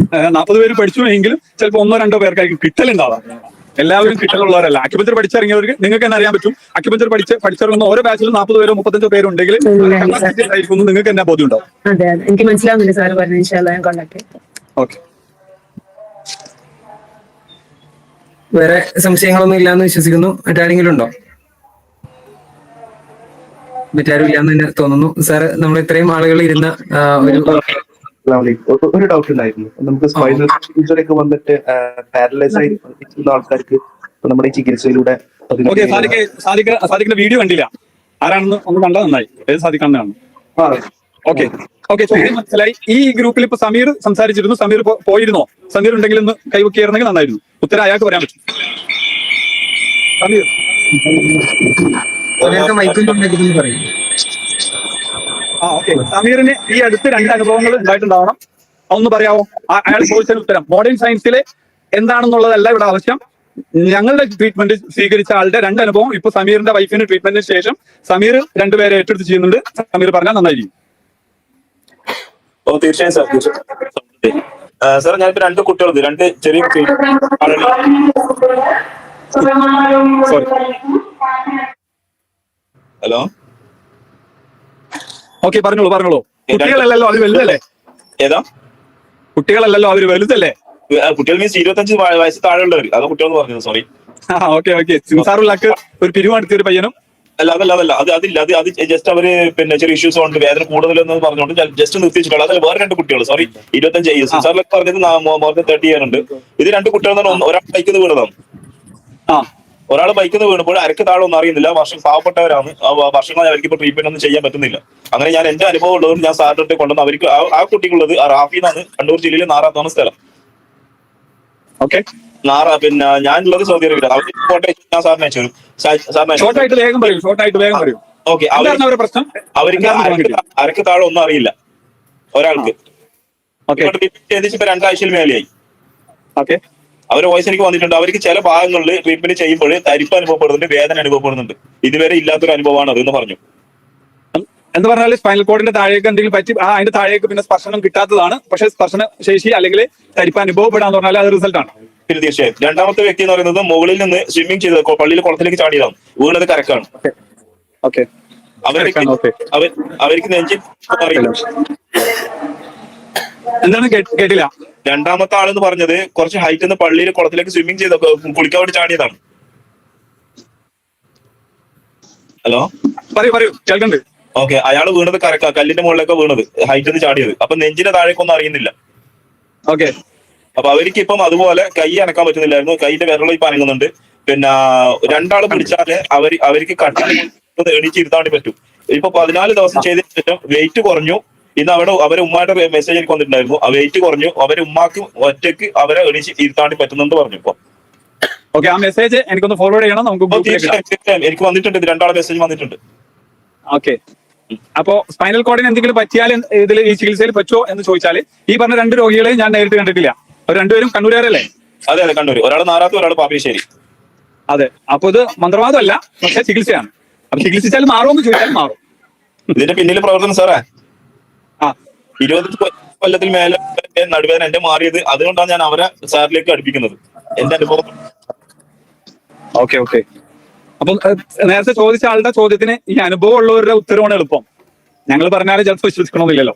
40 പേര് പഠിച്ചു എങ്കിലും ചിലപ്പോൾ 1-2 പേർക്കായിരിക്കും കിട്ടലുണ്ടാവാം. എല്ലാവരും കിട്ടലുള്ളവരല്ല. അക്യുപഞ്ചർ പഠിച്ചിറങ്ങിയവർക്ക് നിങ്ങൾക്ക് തന്നെ അറിയാൻ പറ്റും. അക്യുപഞ്ചർ പഠിച്ചിറങ്ങുന്ന ഓരോ ബാച്ചിലും 40 പേരോ 35 പേരോ ഉണ്ടെങ്കിൽ നിങ്ങൾക്ക് തന്നെ ബോധ്യം ഉണ്ടാവും. അതെ, എനിക്ക് മനസ്സിലാവുന്നില്ല സാർ പറഞ്ഞു. ഇൻഷാല്ലാ ഞാൻ കോൺടാക്ട് ചെയ്യാം. ഓക്കെ, വേറെ സംശയങ്ങളൊന്നും ഇല്ലാന്ന് വിശ്വസിക്കുന്നു. മറ്റാരെങ്കിലും ഉണ്ടോ? മറ്റാരും ഇല്ലാന്ന് തന്നെ തോന്നുന്നു. സാറ് നമ്മൾ ഇത്രയും ആളുകൾ ഇരുന്ന ഒരു ഡൗട്ട് ഉണ്ടായിരുന്നു. നമുക്ക് സ്പൈനൽ ഇഞ്ചറി ഒക്കെ വന്നിട്ട് പാരലൈസ് ആയി ആൾക്കാർക്ക് നമ്മുടെ ഈ ചികിത്സയിലൂടെ സാദിഖിന്റെ വീഡിയോ കണ്ടില്ല, ആരാണെന്ന് ഒന്ന് കണ്ടാൽ നന്നായി. ഏത് സാദിഖാണെന്നാണ്? ഓക്കെ ഓക്കെ, ചോദ്യം മനസ്സിലായി. ഈ ഗ്രൂപ്പിൽ ഇപ്പൊ സമീർ സംസാരിച്ചിരുന്നു. സമീർ പോയിരുന്നോ? സമീർ ഉണ്ടെങ്കിൽ ഒന്ന് കൈവക്കിയായിരുന്നെങ്കിൽ നന്നായിരുന്നു. ഉത്തരം അയാൾക്ക് പറയാൻ പറ്റും. സമീർ പറയും. ഓക്കെ, സമീറിന് ഈ അടുത്ത് 2 അനുഭവങ്ങൾ ഉണ്ടായിട്ടുണ്ടാവണം. അതൊന്ന് പറയാമോ? അയാൾ ചോദിച്ചതിന് ഉത്തരം. മോഡേൺ സയൻസിലെ എന്താണെന്നുള്ളതല്ല ഇവിടെ ആവശ്യം. ഞങ്ങളുടെ ട്രീറ്റ്മെന്റ് സ്വീകരിച്ച ആളുടെ 2 അനുഭവം ഇപ്പൊ സമീറിന്റെ വൈഫിന് ട്രീറ്റ്മെന്റിന് ശേഷം സമീർ 2 പേരെ ഏറ്റെടുത്ത് ചെയ്യുന്നുണ്ട്. സമീർ പറഞ്ഞാൽ നന്നായിരിക്കും. ഓ തീർച്ചയായും സാർ, തീർച്ചയായും സാർ. ഞാനിപ്പോ 2 കുട്ടികളുണ്ട്, 2 ചെറിയ കുട്ടികൾ. ഹലോ, ഓക്കെ, പറഞ്ഞോളൂ. കുട്ടികളല്ലല്ലോ, അവർ വലുതല്ലേ? ഏതാ കുട്ടികളല്ലല്ലോ, അവര് വലുതല്ലേ? കുട്ടികൾ മീൻസ് 25 വയസ്സ് താഴെയുള്ളവർ. അതോ കുട്ടികളെന്ന് പറഞ്ഞത്? സോറി. ഓക്കെ. സിംസാറുള്ളക്ക് ഒരു പിരിവെടുത്തിയ ഒരു പയ്യനും അതല്ല, അത് ജസ്റ്റ് അവര് പിന്നെ ചെറിയ ഇഷ്യൂസ് കൊണ്ട് വേദന കൂടുതലെന്ന് പറഞ്ഞുകൊണ്ട് ജസ്റ്റ് നിർത്തിച്ചിട്ടുള്ളത്. അതിൽ വേറെ 2 കുട്ടികൾ, സോറി 25. സിംസാറിലൊക്കെ പറഞ്ഞത് മോർ ദാൻ 30 ഇയർ ഉണ്ട്. ഇത് 2 കുട്ടികൾ ഒരാൾ ബൈക്കിൽ നിന്ന് വീണതാണ്. ഒരാൾ ബൈക്കിൽ നിന്ന് വീണപ്പോൾ അരക്ക് താഴെ ഒന്നും അറിയുന്നില്ല. പാവപ്പെട്ടവരാണ്. വർഷങ്ങളായി അവർക്ക് ഇപ്പൊ ട്രീറ്റ്മെന്റ് ഒന്നും ചെയ്യാൻ പറ്റുന്നില്ല. അങ്ങനെ ഞാൻ എന്റെ അനുഭവം ഉള്ളത് ഞാൻ സാറിന്റെ കൊണ്ടുവന്ന് അവർക്ക് ആ കുട്ടിക്കുള്ളത് റാഫി എന്നാണ്, കണ്ണൂർ ജില്ലയിലെ നാറാത്താണ് സ്ഥലം. ഓക്കെ, പിന്നെ ഞാനുള്ളത് സൗദി അറേബ്യ. അവർക്ക് ഞാൻ സാറിനെ അയച്ചു. ഓക്കെ, അവർക്ക് അരക്ക് താഴെ ഒന്നും അറിയില്ല ഒരാൾക്ക്. ഏകദേശം 2 ആഴ്ചയിൽ മേലെയായി. ഓക്കെ, അവരുടെ വോയിസ് എനിക്ക് വന്നിട്ടുണ്ട്. അവർക്ക് ചില ഭാഗങ്ങളിൽ ട്രീറ്റ്മെന്റ് ചെയ്യുമ്പോൾ തരിപ്പ് അനുഭവപ്പെടുന്നുണ്ട്, വേദന അനുഭവപ്പെടുന്നുണ്ട്. ഇതുവരെ ഇല്ലാത്തൊരു അനുഭവമാണ് അതെന്ന് പറഞ്ഞു. എന്ന് പറഞ്ഞാൽ സ്പൈനൽ കോഡിന്റെ താഴേക്ക് എന്തെങ്കിലും പറ്റി അതിന്റെ താഴേക്ക് പിന്നെ സ്പർശനം കിട്ടാത്തതാണ്. പക്ഷെ സ്പർശന ശേഷി അല്ലെങ്കിൽ തരിപ്പ് അനുഭവപ്പെടാന്ന് പറഞ്ഞാൽ അത് റിസൾട്ട് ആണ്. പിന്നെ തീർച്ചയായും. 2ാമത്തെ വ്യക്തി എന്ന് പറയുന്നത് മുകളിൽ നിന്ന് സ്വിമ്മിങ് ചെയ്ത് പള്ളിയിൽ കുളത്തിലേക്ക് ചാടിയതാണ്. വീണത് കരക്കാണ്. അവർക്ക് നെഞ്ചിൽ അറിയില്ല. എന്താണ് കേട്ടില്ല? 2ാമത്തെ ആളെന്ന് പറഞ്ഞത് കുറച്ച് ഹൈറ്റ് നിന്ന് പള്ളിയിൽ കുളത്തിലേക്ക് സ്വിമ്മിങ് ചെയ്ത് കുളിക്കാൻ വേണ്ടി ചാടിയതാണ്. ഹലോ, പറയൂ, കേൾക്കണ്ട്. ഓക്കെ, അയാൾ വീണത് കരക്ക, കല്ലിന്റെ മുകളിലൊക്കെ വീണത്, ഹൈറ്റിൽ നിന്ന് ചാടിയത്. അപ്പൊ നെഞ്ചിന്റെ താഴേക്കൊന്നും അറിയുന്നില്ല. ഓക്കെ, അപ്പൊ അവർക്ക് ഇപ്പം അതുപോലെ കൈ അനക്കാൻ പറ്റുന്നില്ലായിരുന്നു. കൈന്റെ വിരളം ഇപ്പൊ അനങ്ങുന്നുണ്ട്. പിന്നെ 2 ആൾ പിടിച്ചാല് അവർക്ക് കട്ടിൽ എണീച്ചിരുത്താൻ വേണ്ടി പറ്റും. ഇപ്പൊ 14 ദിവസം ചെയ്തതിനു ശേഷം വെയിറ്റ് കുറഞ്ഞു. ഇന്ന് അവരെ ഉമ്മായുടെ മെസ്സേജ് എനിക്ക് വന്നിട്ടുണ്ടായിരുന്നു. ആ വെയിറ്റ് കുറഞ്ഞു. അവരെ ഉമ്മാക്ക് ഒറ്റയ്ക്ക് അവരെ എണീച്ച് ഇരുത്താണ്ടി പറ്റുന്നുണ്ട് പറഞ്ഞു. ഇപ്പൊ ഓക്കെ, ആ മെസ്സേജ് എനിക്കൊന്ന് ഫോർവേഡ് ചെയ്യണം. നമുക്ക് എനിക്ക് വന്നിട്ടുണ്ട്. 2 ആളെ മെസ്സേജ് വന്നിട്ടുണ്ട്. ഓക്കെ, അപ്പോ സ്പൈനൽ കോഡിന് എന്തെങ്കിലും പറ്റിയാൽ ഇതിൽ ഈ ചികിത്സയിൽ പറ്റുമോ എന്ന് ചോദിച്ചാൽ ഈ പറഞ്ഞ 2 രോഗികളെയും ഞാൻ നേരിട്ട് കണ്ടിട്ടില്ല. അവർ 2 പേരും കണ്ണൂരുകാരല്ലേ? അതെ, കണ്ണൂർ. ഒരാൾ നാറാത്ത്, ഒരാൾ പാപ്പിശ്ശേരി. അതെ, അപ്പൊ ഇത് മന്ത്രവാദമല്ല, പക്ഷെ ചികിത്സയാണ്. അപ്പൊ ചികിത്സിച്ചാൽ മാറുമെന്ന് ചോദിച്ചാൽ മാറും. ഇതിന്റെ പിന്നിൽ പ്രവർത്തനം സാറേ 20 കൊല്ലത്തിൽ മേലെ നടുവേദന എന്റെ മാറിയത്. അതുകൊണ്ടാണ് ഞാൻ അവരെ സാറിലേക്ക് അടുപ്പിക്കുന്നത്. എന്റെ അനുഭവം. ഓക്കെ. അപ്പം നേരത്തെ ചോദിച്ച ആളുടെ ചോദ്യത്തിന് ഈ അനുഭവം ഉള്ളവരുടെ ഉത്തരവാണ് എളുപ്പം. ഞങ്ങൾ പറഞ്ഞാലും ചിലപ്പോൾ വിശ്വസിക്കണമെന്നില്ലല്ലോ.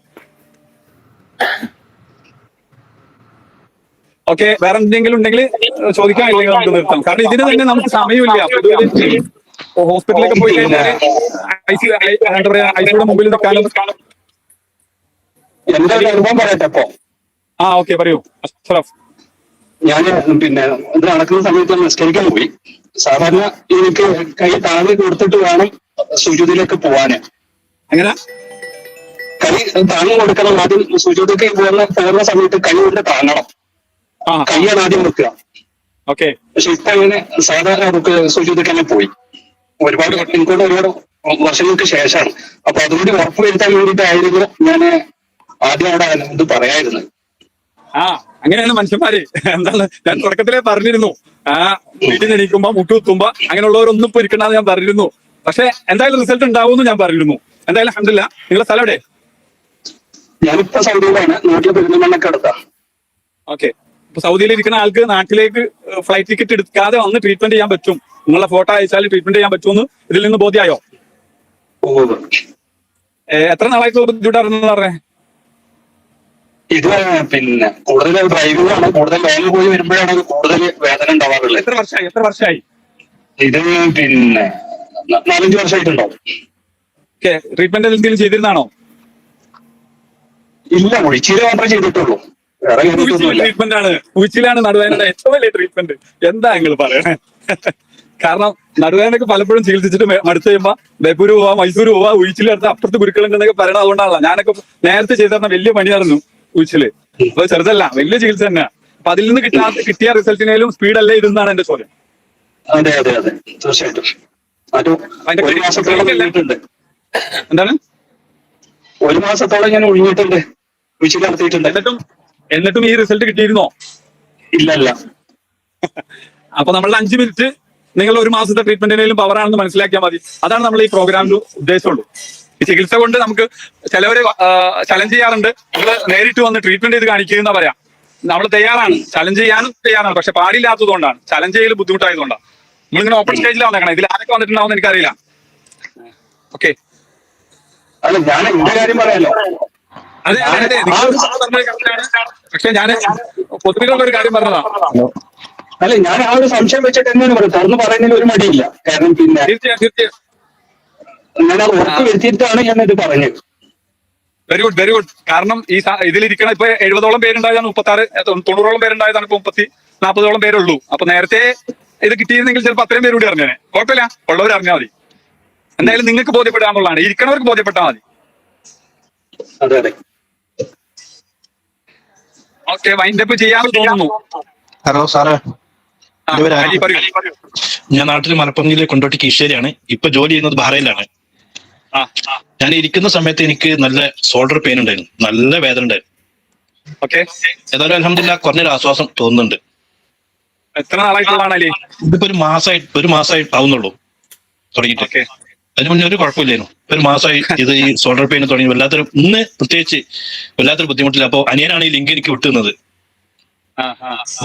ഓക്കെ, വേറെ എന്തെങ്കിലും ഉണ്ടെങ്കിൽ ചോദിക്കാൻ, ഇല്ലെങ്കിൽ നമുക്ക് നിർത്താം. കാരണം ഇതിന് തന്നെ നമുക്ക് സമയമില്ല. ഹോസ്പിറ്റലിലൊക്കെ പോയി കഴിഞ്ഞാൽ എന്താ പറയാ, ഐസിയുടെ മുമ്പിൽ നിൽക്കാനും. എന്റെ ഒരു അനുഭവം പറയട്ടെ ഇപ്പൊ. ഓക്കെ, പറയൂ അഷ്റഫ്. ഞാൻ പിന്നെ ഇത് നടക്കുന്ന സമയത്ത് നിസ്കരിക്കാൻ പോയി. സാധാരണ എനിക്ക് കൈ താങ്ങി കൊടുത്തിട്ട് വേണം സുജൂദിലേക്ക് പോവാന്. എങ്ങനെ കൈ താങ്ങി കൊടുക്കണം? ആദ്യം സുജൂദിലേക്ക് പോകുന്ന സമയത്ത് കൈ കൊണ്ട് താങ്ങണം. കൈയാണ് ആദ്യം വെക്കുക. ഓക്കെ, പക്ഷെ ഇപ്പൊ അങ്ങനെ സാധാരണ നമുക്ക് സുജൂദിലേക്ക് തന്നെ പോയി. എനിക്കൊണ്ട് ഒരുപാട് വർഷങ്ങൾക്ക് ശേഷമാണ്. അപ്പൊ അതുകൂടി ഉറപ്പ് വരുത്താൻ വേണ്ടിയിട്ടായിരുന്നു ഞാൻ ആദ്യം അവിടെ ഇത് പറയായിരുന്നു. അങ്ങനെയാണ് മനുഷ്യന്മാര്. എന്താണ് ഞാൻ തുടക്കത്തിലേ പറഞ്ഞിരുന്നു. വീട്ടിൽ എണീക്കുമ്പോ മുട്ടുകുത്തുമ്പോ അങ്ങനെയുള്ളവരൊന്നും ഇപ്പൊ ഇരിക്കണ്ടെന്ന് ഞാൻ പറഞ്ഞിരുന്നു. പക്ഷെ എന്തായാലും റിസൾട്ട് ഉണ്ടാവുമെന്ന് ഞാൻ പറഞ്ഞിരുന്നു. എന്തായാലും അൽഹംദുലില്ലാ. നിങ്ങളുടെ സ്ഥലം എവിടെ? ഞാനിപ്പോ സൗദിയിലാണ്. നാട്ടിൽ പെരുന്തൽമണ്ണക്ക് അടുത്താ. ഓക്കെ, ഇപ്പൊ സൗദിയിൽ ഇരിക്കുന്ന ആൾക്ക് നാട്ടിലേക്ക് ഫ്ലൈറ്റ് ടിക്കറ്റ് എടുക്കാതെ വന്ന് ട്രീറ്റ്മെന്റ് ചെയ്യാൻ പറ്റും. നിങ്ങളുടെ ഫോട്ടോ അയച്ചാൽ ട്രീറ്റ്മെന്റ് ചെയ്യാൻ പറ്റുമെന്ന് ഇതിൽ നിന്ന് ബോധ്യമായോ? എത്ര നാളായിട്ട് ബുദ്ധിമുട്ടായിരുന്നു പറഞ്ഞേ? ഇത് പിന്നെ കൂടുതൽ ഡ്രൈവിംഗ് ആണ്. കൂടുതൽ ലോങ് പോയി വരുമ്പോഴാണ് കൂടുതൽ വേദന ഉണ്ടാവാറുള്ളത്. എത്ര വർഷമായി? ഇത് പിന്നെ 4-5 വർഷമായിട്ടുണ്ടാവും. ട്രീറ്റ്മെന്റ് എന്തെങ്കിലും ചെയ്തിരുന്നാണോ? ഇല്ല, ഉഴിച്ചില് മാത്രമേ ചെയ്തിട്ടുള്ളൂ. ട്രീറ്റ്മെന്റ് ആണ്. ഉഴിച്ചിലാണ് നടുവേദനയുടെ ഏറ്റവും വലിയ ട്രീറ്റ്മെന്റ്. എന്താ നിങ്ങൾ പറയണേ? കാരണം നടുവേദനയൊക്കെ പലപ്പോഴും ചികിത്സിച്ചിട്ട് മടുത്ത് കഴിയുമ്പോ ബേപ്പൂര് പോവാ, മൈസൂർ പോവാ, ഉഴിച്ചിലെടുത്ത് അപ്പുറത്ത് ഗുരുക്കളുണ്ടെന്നൊക്കെ പറയണത് അതുകൊണ്ടാണല്ലോ. ഞാനൊക്കെ നേരത്തെ ചെയ്തിരുന്ന വലിയ പണിയായിരുന്നു ഉഴിച്ചില്. അപ്പൊ ചെറുതല്ല, വലിയ ചികിത്സ തന്നെയാണ്. അപ്പൊ അതിൽ നിന്ന് കിട്ടിയ റിസൾട്ടിനേലും സ്പീഡല്ലേ ഇതെന്നാണ് എന്റെ ചോദ്യം. അതെ അതെ അതെ തീർച്ചയായിട്ടും. ഒരു മാസത്തോളം ഒഴിഞ്ഞിട്ടുണ്ട്. എന്താണ്? ഒരു മാസത്തോളം ഞാൻ ഒഴിഞ്ഞിട്ടുണ്ട്, ഉഴിച്ചിൽ നടത്തിയിട്ടുണ്ട്. എന്നിട്ടും ഈ റിസൾട്ട് കിട്ടിയിരുന്നോ? ഇല്ല ഇല്ല. അപ്പൊ നമ്മളുടെ 5 മിനിറ്റ് നിങ്ങൾ ഒരു മാസത്തെ ട്രീറ്റ്മെന്റിനേലും പവറാണെന്ന് മനസ്സിലാക്കിയാൽ മതി. അതാണ് നമ്മൾ ഈ പ്രോഗ്രാമിൽ ഉദ്ദേശമുള്ളൂ. ഈ ചികിത്സ കൊണ്ട് നമുക്ക് ചിലവര് ചലഞ്ച് ചെയ്യാറുണ്ട്, നമ്മൾ നേരിട്ട് വന്ന് ട്രീറ്റ്മെന്റ് ചെയ്ത് കാണിക്കുന്ന പറയാം. നമ്മൾ തയ്യാറാണ്, ചലഞ്ച് ചെയ്യാനും തയ്യാറാണ്, പക്ഷെ പാടില്ലാത്തതുകൊണ്ടാണ്, ചലഞ്ച് ചെയ്യൽ ബുദ്ധിമുട്ടായതുകൊണ്ടാണ്. നമ്മളിങ്ങനെ ഓപ്പൺ സ്റ്റേജിലാണ് വന്നേക്കണം. ഇതിൽ ആരൊക്കെ വന്നിട്ടുണ്ടാവും എനിക്കറിയില്ല. ഓക്കെ, അല്ല ഞാൻ എന്റെ കാര്യം പറയാലോ. അതെ അതെ അതെ, പക്ഷെ ഞാൻ പൊതുവിലുള്ള ഒരു കാര്യം പറഞ്ഞതാണ്. അല്ല ഞാൻ ആ ഒരു സംശയം വെച്ചിട്ട് തന്നെയാണ് പറയുന്നത്. തുറന്ന് പറയുന്നതിൽ ഒരു മടിയില്ല. കാരണം പിന്നെ തീർച്ചയായും ഞാൻ അത് ഉറപ്പ് വരുത്തിയിട്ടാണ് ഞാൻ ഇത് പറഞ്ഞത്. Very good very good. കാരണം ഈ ഇതിലിരിക്കണ ഇപ്പൊ 70ഓളം പേരുണ്ടായതാണ്, 90ഓളം പേരുണ്ടായതാണ്, ഇപ്പൊ 40ഓളം പേരുള്ളൂ. അപ്പൊ നേരത്തെ ഇത് കിട്ടിയിരുന്നെങ്കിൽ ചിലപ്പോൾ അത്രയും പേര് കൂടി അറിഞ്ഞേനെ. കുഴപ്പമില്ല, ഉള്ളവർ അറിഞ്ഞാൽ മതി. എന്തായാലും നിങ്ങൾക്ക് ബോധ്യപ്പെടാന്നുള്ളതാണ്, ഇരിക്കണവർക്ക് ബോധ്യപ്പെട്ടാൽ മതി. അതെ അതെ. ഓക്കെ, വൈൻഡപ്പ് ചെയ്യാമെന്ന് തോന്നുന്നു. ഹലോ സാറേ, ഞാൻ നാട്ടിൽ മലപ്പുറം ജില്ലയിൽ കൊണ്ടോട്ടി കീശ്ശേരിയാണ്. ഇപ്പൊ ജോലി ചെയ്യുന്നത് ബഹ്റൈനിലാണ്. ഞാൻ ഇരിക്കുന്ന സമയത്ത് എനിക്ക് നല്ല ഷോൾഡർ പെയിൻ ഉണ്ടായിരുന്നു, നല്ല വേദന ഉണ്ടായിരുന്നു. ഓക്കെ, ഏതായാലും അൽഹംദുലില്ലാഹ് കുറഞ്ഞൊരു ആശ്വാസം തോന്നുന്നുണ്ട്. എത്ര നാളായിട്ടുള്ളതാണ്? ഇതിപ്പോ ഒരു മാസമായി ആവുന്നുള്ളൂ തുടങ്ങിയിട്ട്. അതിന് മുന്നേ ഒരു കുഴപ്പമില്ലായിരുന്നു. ഒരു മാസമായി ഇത് ഈ ഷോൾഡർ പെയിൻ തുടങ്ങി. വല്ലാത്തൊരു ഇന്ന് പ്രത്യേകിച്ച് വല്ലാത്തൊരു ബുദ്ധിമുട്ടില്ല. അപ്പൊ അനിയനാണ് ഈ ലിങ്ക് എനിക്ക് വിട്ടുന്നത്.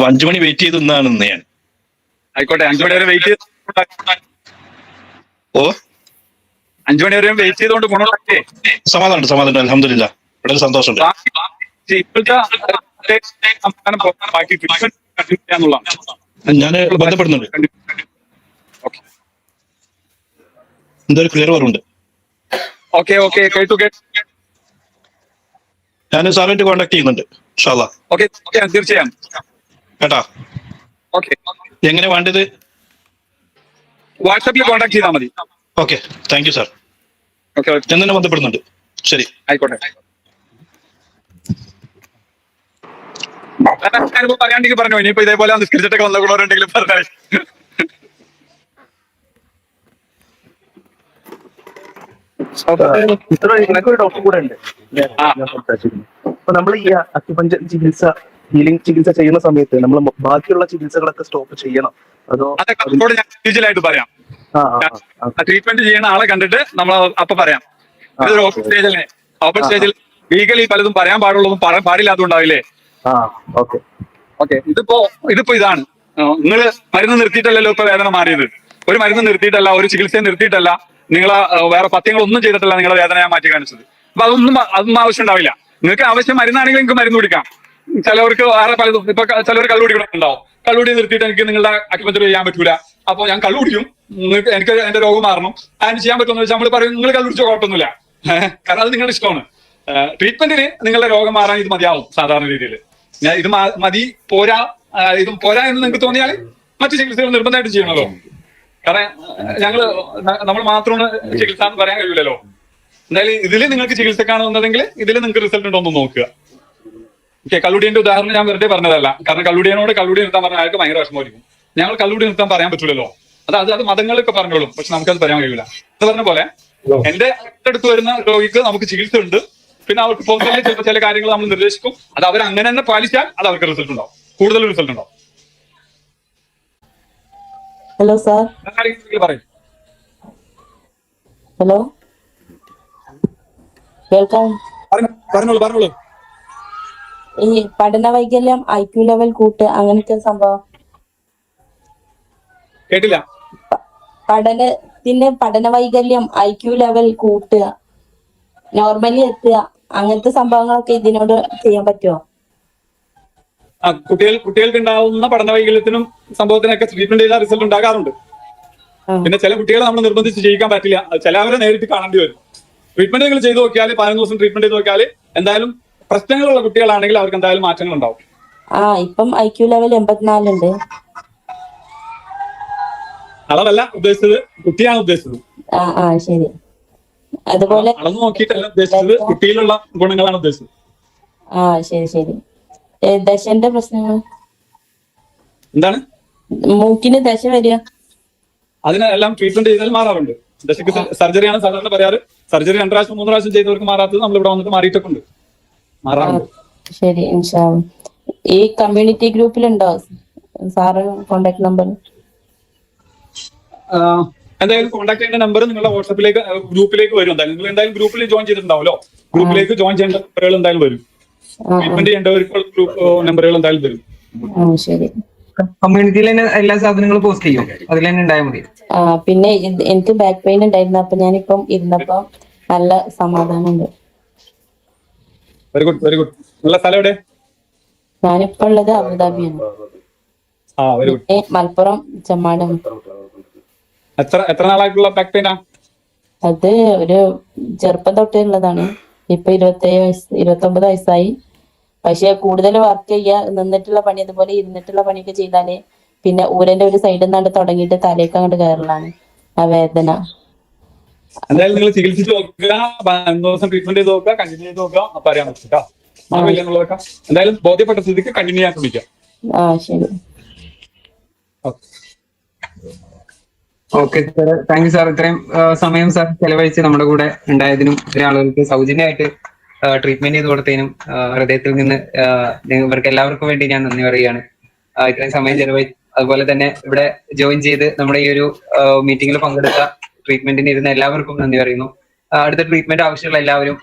5 മണി വെയിറ്റ് ചെയ്ത് നിന്നാണ് ഇന്ന് ഞാൻ. ആയിക്കോട്ടെ, 5 മണി വരെ വെയിറ്റ് ചെയ്ത് 5 മണി വരെ വെയിറ്റ് ചെയ്തുകൊണ്ട് ഗുണമുണ്ടാക്കേ. സമാധാനം അൽഹംദുലില്ലാഹ്, വളരെ സന്തോഷമുണ്ട്. ഞാൻ ബന്ധപ്പെടുന്നുണ്ട്. എന്തൊരു ക്ലിയർ കുറവുണ്ട്. ഓക്കെ ഓക്കെ, കേട്ടു. ഞാൻ സാറിനായിട്ട് കോൺടാക്ട് ചെയ്യുന്നുണ്ട് ഇൻഷാ അല്ലാഹ്. ഓക്കെ, തീർച്ചയായും കേട്ടാ. ഓക്കെ, എങ്ങനെ വേണ്ടത്? വാട്സാപ്പിൽ കോൺടാക്ട് ചെയ്താൽ മതി. Okay, thank you sir. Okay, ഞാൻ തന്നെ ബന്ധപ്പെടുന്നുണ്ട്. ശരി, ആയിക്കോട്ടെ. പറയാണ്ടെങ്കിൽ പറഞ്ഞു. ഇനിയിപ്പോ ഇതേപോലെ നിസ്കരിച്ചിട്ടൊക്കെ വന്നവരുണ്ടെങ്കിലും പറഞ്ഞാൽ. ഒരു ഡോക്ടർ കൂടെ ഉണ്ട്. അപ്പൊ നമ്മൾ ഈ അക്യുപഞ്ചർ ചികിത്സ, ഹീലിംഗ് ചികിത്സ ചെയ്യുന്ന സമയത്ത് നമ്മൾ ബാക്കിയുള്ള ചികിത്സകളൊക്കെ സ്റ്റോപ്പ് ചെയ്യണം, അതോ? അതൊക്കെ ഞാൻ ഡീറ്റെയിലായിട്ട് പറയാം. ട്രീറ്റ്മെന്റ് ചെയ്യുന്ന ആളെ കണ്ടിട്ട് നമ്മൾ അപ്പൊ പറയാം. ഇതൊരു ഓപ്പൺ സ്റ്റേജല്ലേ, ഓപ്പൺ സ്റ്റേജിൽ ലീഗലി പലതും പറയാൻ പാടുള്ളതും പറയാൻ പാടില്ലാത്തതുണ്ടാവില്ലേ? ഓക്കെ, ഇതിപ്പോ ഇതാണ്. നിങ്ങള് മരുന്ന് നിർത്തിയിട്ടല്ലല്ലോ ഇപ്പൊ വേദന മാറിയത്. ഒരു മരുന്ന് നിർത്തിയിട്ടല്ല, ഒരു ചികിത്സ നിർത്തിയിട്ടല്ല, നിങ്ങളെ വേറെ പത്യങ്ങളൊന്നും ചെയ്തിട്ടല്ല നിങ്ങളെ വേദന ഞാൻ മാറ്റി കാണിച്ചത്. അപ്പൊ അതൊന്നും ആവശ്യം ഉണ്ടാവില്ല. നിങ്ങൾക്ക് ആവശ്യം മരുന്നാണെങ്കിൽ നിങ്ങൾക്ക് മരുന്ന് കുടിക്കാം. ചിലവർക്ക് വേറെ പലതും, ഇപ്പൊ ചിലവർ കള്ളുകുടി ഉണ്ടാവും. കള്ളുകുടി നിർത്തിയിട്ട് എനിക്ക് നിങ്ങളുടെ അക്യുപഞ്ചർ ചെയ്യാൻ പറ്റൂല, അപ്പൊ ഞാൻ കള്ളുകുടിക്കും, നിങ്ങൾക്ക് എനിക്ക് എന്റെ രോഗം മാറണം, അതിന് ചെയ്യാൻ പറ്റുമെന്ന് വെച്ചാൽ നമ്മൾ പറയും നിങ്ങൾ കള്ളുടിച്ചോ, കുഴപ്പമൊന്നുമില്ല. കാരണം അത് നിങ്ങളുടെ ഇഷ്ടമാണ്. ട്രീറ്റ്മെന്റിന് നിങ്ങളുടെ രോഗം മാറാൻ ഇത് മതിയാവും സാധാരണ രീതിയിൽ. ഇത് മതി പോരാ, ഇതും പോരാ എന്ന് നിങ്ങൾക്ക് തോന്നിയാൽ മറ്റു ചികിത്സകൾ നിർബന്ധമായിട്ട് ചെയ്യണമല്ലോ. കാരണം നമ്മൾ മാത്രമാണ് ചികിത്സ എന്ന് പറയാൻ കഴിയില്ലല്ലോ. എന്തായാലും ഇതിൽ നിങ്ങൾക്ക് ചികിത്സക്കാണ് വന്നതെങ്കിൽ ഇതിൽ നിങ്ങൾക്ക് റിസൾട്ട് ഉണ്ടോ എന്ന് നോക്കുക. ഓക്കെ, കള്ളുടിയന്റെ ഉദാഹരണം ഞാൻ വെറുതെ പറഞ്ഞതല്ല. കാരണം കള്ളുടിയനോട് കള്ളുടി നിർത്താൻ പറഞ്ഞാൽ അയാൾക്ക് ഭയങ്കര വിഷമമായിരിക്കും. ഞങ്ങൾ കള്ളുടി നിർത്താൻ പറയാൻ പറ്റില്ലല്ലോ. അത് മതങ്ങളൊക്കെ പറഞ്ഞോളും, പക്ഷെ നമുക്കത് പറയാൻ കഴിയില്ല. എന്ന് പറഞ്ഞ പോലെ എന്റെ അടുത്ത് വരുന്ന രോഗിക്ക് നമുക്ക് ചികിത്സ ഉണ്ട്. പിന്നെ അവർക്ക് പുറത്തുള്ള ചിലപ്പോൾ ചില കാര്യങ്ങൾ നമ്മൾ നിർദ്ദേശിക്കും. അത് അവർ അങ്ങനെ തന്നെ പാലിച്ചാൽ അത് അവർക്ക് റിസൾട്ട് ഉണ്ടാവും, കൂടുതൽ റിസൾട്ട് ഉണ്ടാവും. Hello sir. പറയും. ഹലോ, കേൾക്കാം? പറഞ്ഞോളൂ. ഈ പഠന വൈകല്യം, IQ ലെവൽ കൂട്ട്, അങ്ങനത്തെ സംഭവം കേട്ടില്ല. പഠന വൈകല്യം, IQ ലെവൽ കൂട്ടുക, നോർമലി എത്തുക, അങ്ങനത്തെ സംഭവങ്ങളൊക്കെ ഇതിനോട് ചെയ്യാൻ പറ്റുമോ? കുട്ടികൾക്ക് ഉണ്ടാവുന്ന പഠന വൈകല്യത്തിനും സംഭവത്തിനൊക്കെ ട്രീറ്റ്മെന്റ് ചെയ്താൽ റിസൾട്ട് ഉണ്ടാകാറുണ്ട്. പിന്നെ ചില കുട്ടികളെ നമ്മൾ നിർബന്ധിച്ച് ചെയ്യിക്കാൻ പറ്റില്ല. ചിലവരെ നേരിട്ട് കാണേണ്ടി വരും. ട്രീറ്റ്മെന്റ് നിങ്ങൾ ചെയ്ത് നോക്കിയാൽ, 15 ദിവസം ട്രീറ്റ്മെന്റ് ചെയ്ത് നോക്കിയാൽ എന്തായാലും പ്രശ്നങ്ങളുള്ള കുട്ടികളാണെങ്കിൽ അവർക്ക് എന്തായാലും മാറ്റങ്ങൾ ഉണ്ടാവും. ഇപ്പം IQ ലെവൽ 84 ഉണ്ട്. അളവല്ല ഉദ്ദേശിച്ചത്, കുട്ടിയാണ് ഉദ്ദേശിച്ചത്. ആ ശരി. അതുപോലെ അളന്ന് നോക്കിയിട്ടല്ല ഉദ്ദേശിച്ചത്, കുട്ടിയിലുള്ള ഗുണങ്ങളാണ് ഉദ്ദേശിച്ചത്. ശരി. ദശന്റെ പ്രശ്നങ്ങൾ എന്താണ്? മൂക്കിന് ദശ വരിക, അതിനെല്ലാം ട്രീറ്റ്മെന്റ് ചെയ്താൽ മാറാറുണ്ട്. ദശക്ക് സർജറിയാണ് സാധാരണ പറയാറ്. സർജറി 2 പ്രാവശ്യം 3 പ്രാവശ്യം ചെയ്തവർക്ക് മാറാത്തത് നമ്മൾ ഇവിടെ വന്നിട്ട് മാറിയിട്ടൊക്കെ ഉണ്ട്, മാറാറുണ്ട്. ശരി. ഇൻഷാ അല്ലാഹ്. ഈ കമ്മ്യൂണിറ്റി ഗ്രൂപ്പിലുണ്ടോ സാറ് കോണ്ടാക്ട് നമ്പർ? എന്തായാലും കോൺടാക്ട് ചെയ്യേണ്ട നമ്പർ നിങ്ങളുടെ വാട്സപ്പിലേക്ക് ഗ്രൂപ്പിലേക്ക് വരും. എന്തായാലും നിങ്ങൾ എന്തായാലും ഗ്രൂപ്പിൽ ജോയിൻ ചെയ്തിട്ടുണ്ടാവല്ലോ. ഗ്രൂപ്പിലേക്ക് ജോയിൻ ചെയ്യേണ്ട നമ്പറുകൾ എന്തായാലും വരും. ട്രീറ്റ്മെന്റ് ചെയ്യേണ്ടവർക്കുള്ള ഗ്രൂപ്പ് നമ്പറുകൾ എന്തായാലും വരും. ശരി. കമ്മ്യൂണിറ്റിയിൽ തന്നെ എല്ലാ സാധനങ്ങളും പോസ്റ്റ് ചെയ്യും, അതിൽ തന്നെ ഉണ്ടായാൽ മതി. പിന്നെ എനിക്ക് ബാക്ക് പെയിൻ ഉണ്ടായിരുന്നു, അപ്പൊ ഞാനിപ്പം ഇരുന്നപ്പോ നല്ല സമാധാനമുണ്ട്. Very good, very good. നല്ല സ്ഥലം എവിടെ? ഞാനിപ്പോ ഉള്ളത് അബുദാബിയാണ്. മലപ്പുറം ചെമ്മാട്. എത്ര നാളായിട്ടുള്ള ബാക്ക് പെയിനാ? അത് ഒരു ചെറുപ്പം തൊട്ടേ ഉള്ളതാണ്. ഇപ്പൊ 29 വയസ്സായി. പക്ഷെ കൂടുതൽ വർക്ക് ചെയ്യാ, നിന്നിട്ടുള്ള പണി അതുപോലെ ഇരുന്നിട്ടുള്ള പണിയൊക്കെ ചെയ്താല് പിന്നെ ഊരന്റെ ഒരു സൈഡിൽ നിന്നാണ്ട് തുടങ്ങിയിട്ട് തലേക്ക് അങ്ങോട്ട് കയറലാണ് ആ വേദന. എന്തായാലും നിങ്ങൾ ചികിത്സിച്ച് നോക്കുക, 2 ദിവസം ട്രീറ്റ്മെന്റ് ചെയ്ത് നോക്കുക, കണ്ടിന്യൂ ചെയ്ത് നോക്കുക. അപ്പൊ അറിയാൻ പറ്റും. മാറില്ലെന്നുള്ളതൊക്കെ എന്തായാലും ബോധ്യപ്പെട്ട സ്ഥിതിക്ക് കണ്ടിന്യൂ ചെയ്യാൻ ശ്രമിക്കാം. ശരി. Okay sir, thank you sir. ഇത്രയും സമയം സാർ ചെലവഴിച്ച് നമ്മുടെ കൂടെ ഉണ്ടായതിനും ഒരാളുകൾക്ക് സൗജന്യമായിട്ട് ട്രീറ്റ്മെന്റ് ചെയ്ത് കൊടുത്തതിനും ഹൃദയത്തിൽ നിന്ന് ഇവർക്ക് എല്ലാവർക്കും വേണ്ടി ഞാൻ നന്ദി പറയുകയാണ്. ഇത്രയും സമയം ചെലവഴിച്ച്, അതുപോലെ തന്നെ ഇവിടെ ജോയിൻ ചെയ്ത് നമ്മുടെ ഈ ഒരു മീറ്റിംഗിൽ പങ്കെടുത്ത ട്രീറ്റ്മെന്റിന് ഇരുന്ന എല്ലാവർക്കും നന്ദി പറയുന്നു. അടുത്ത ട്രീറ്റ്മെന്റ് ആവശ്യമുള്ള എല്ലാവരും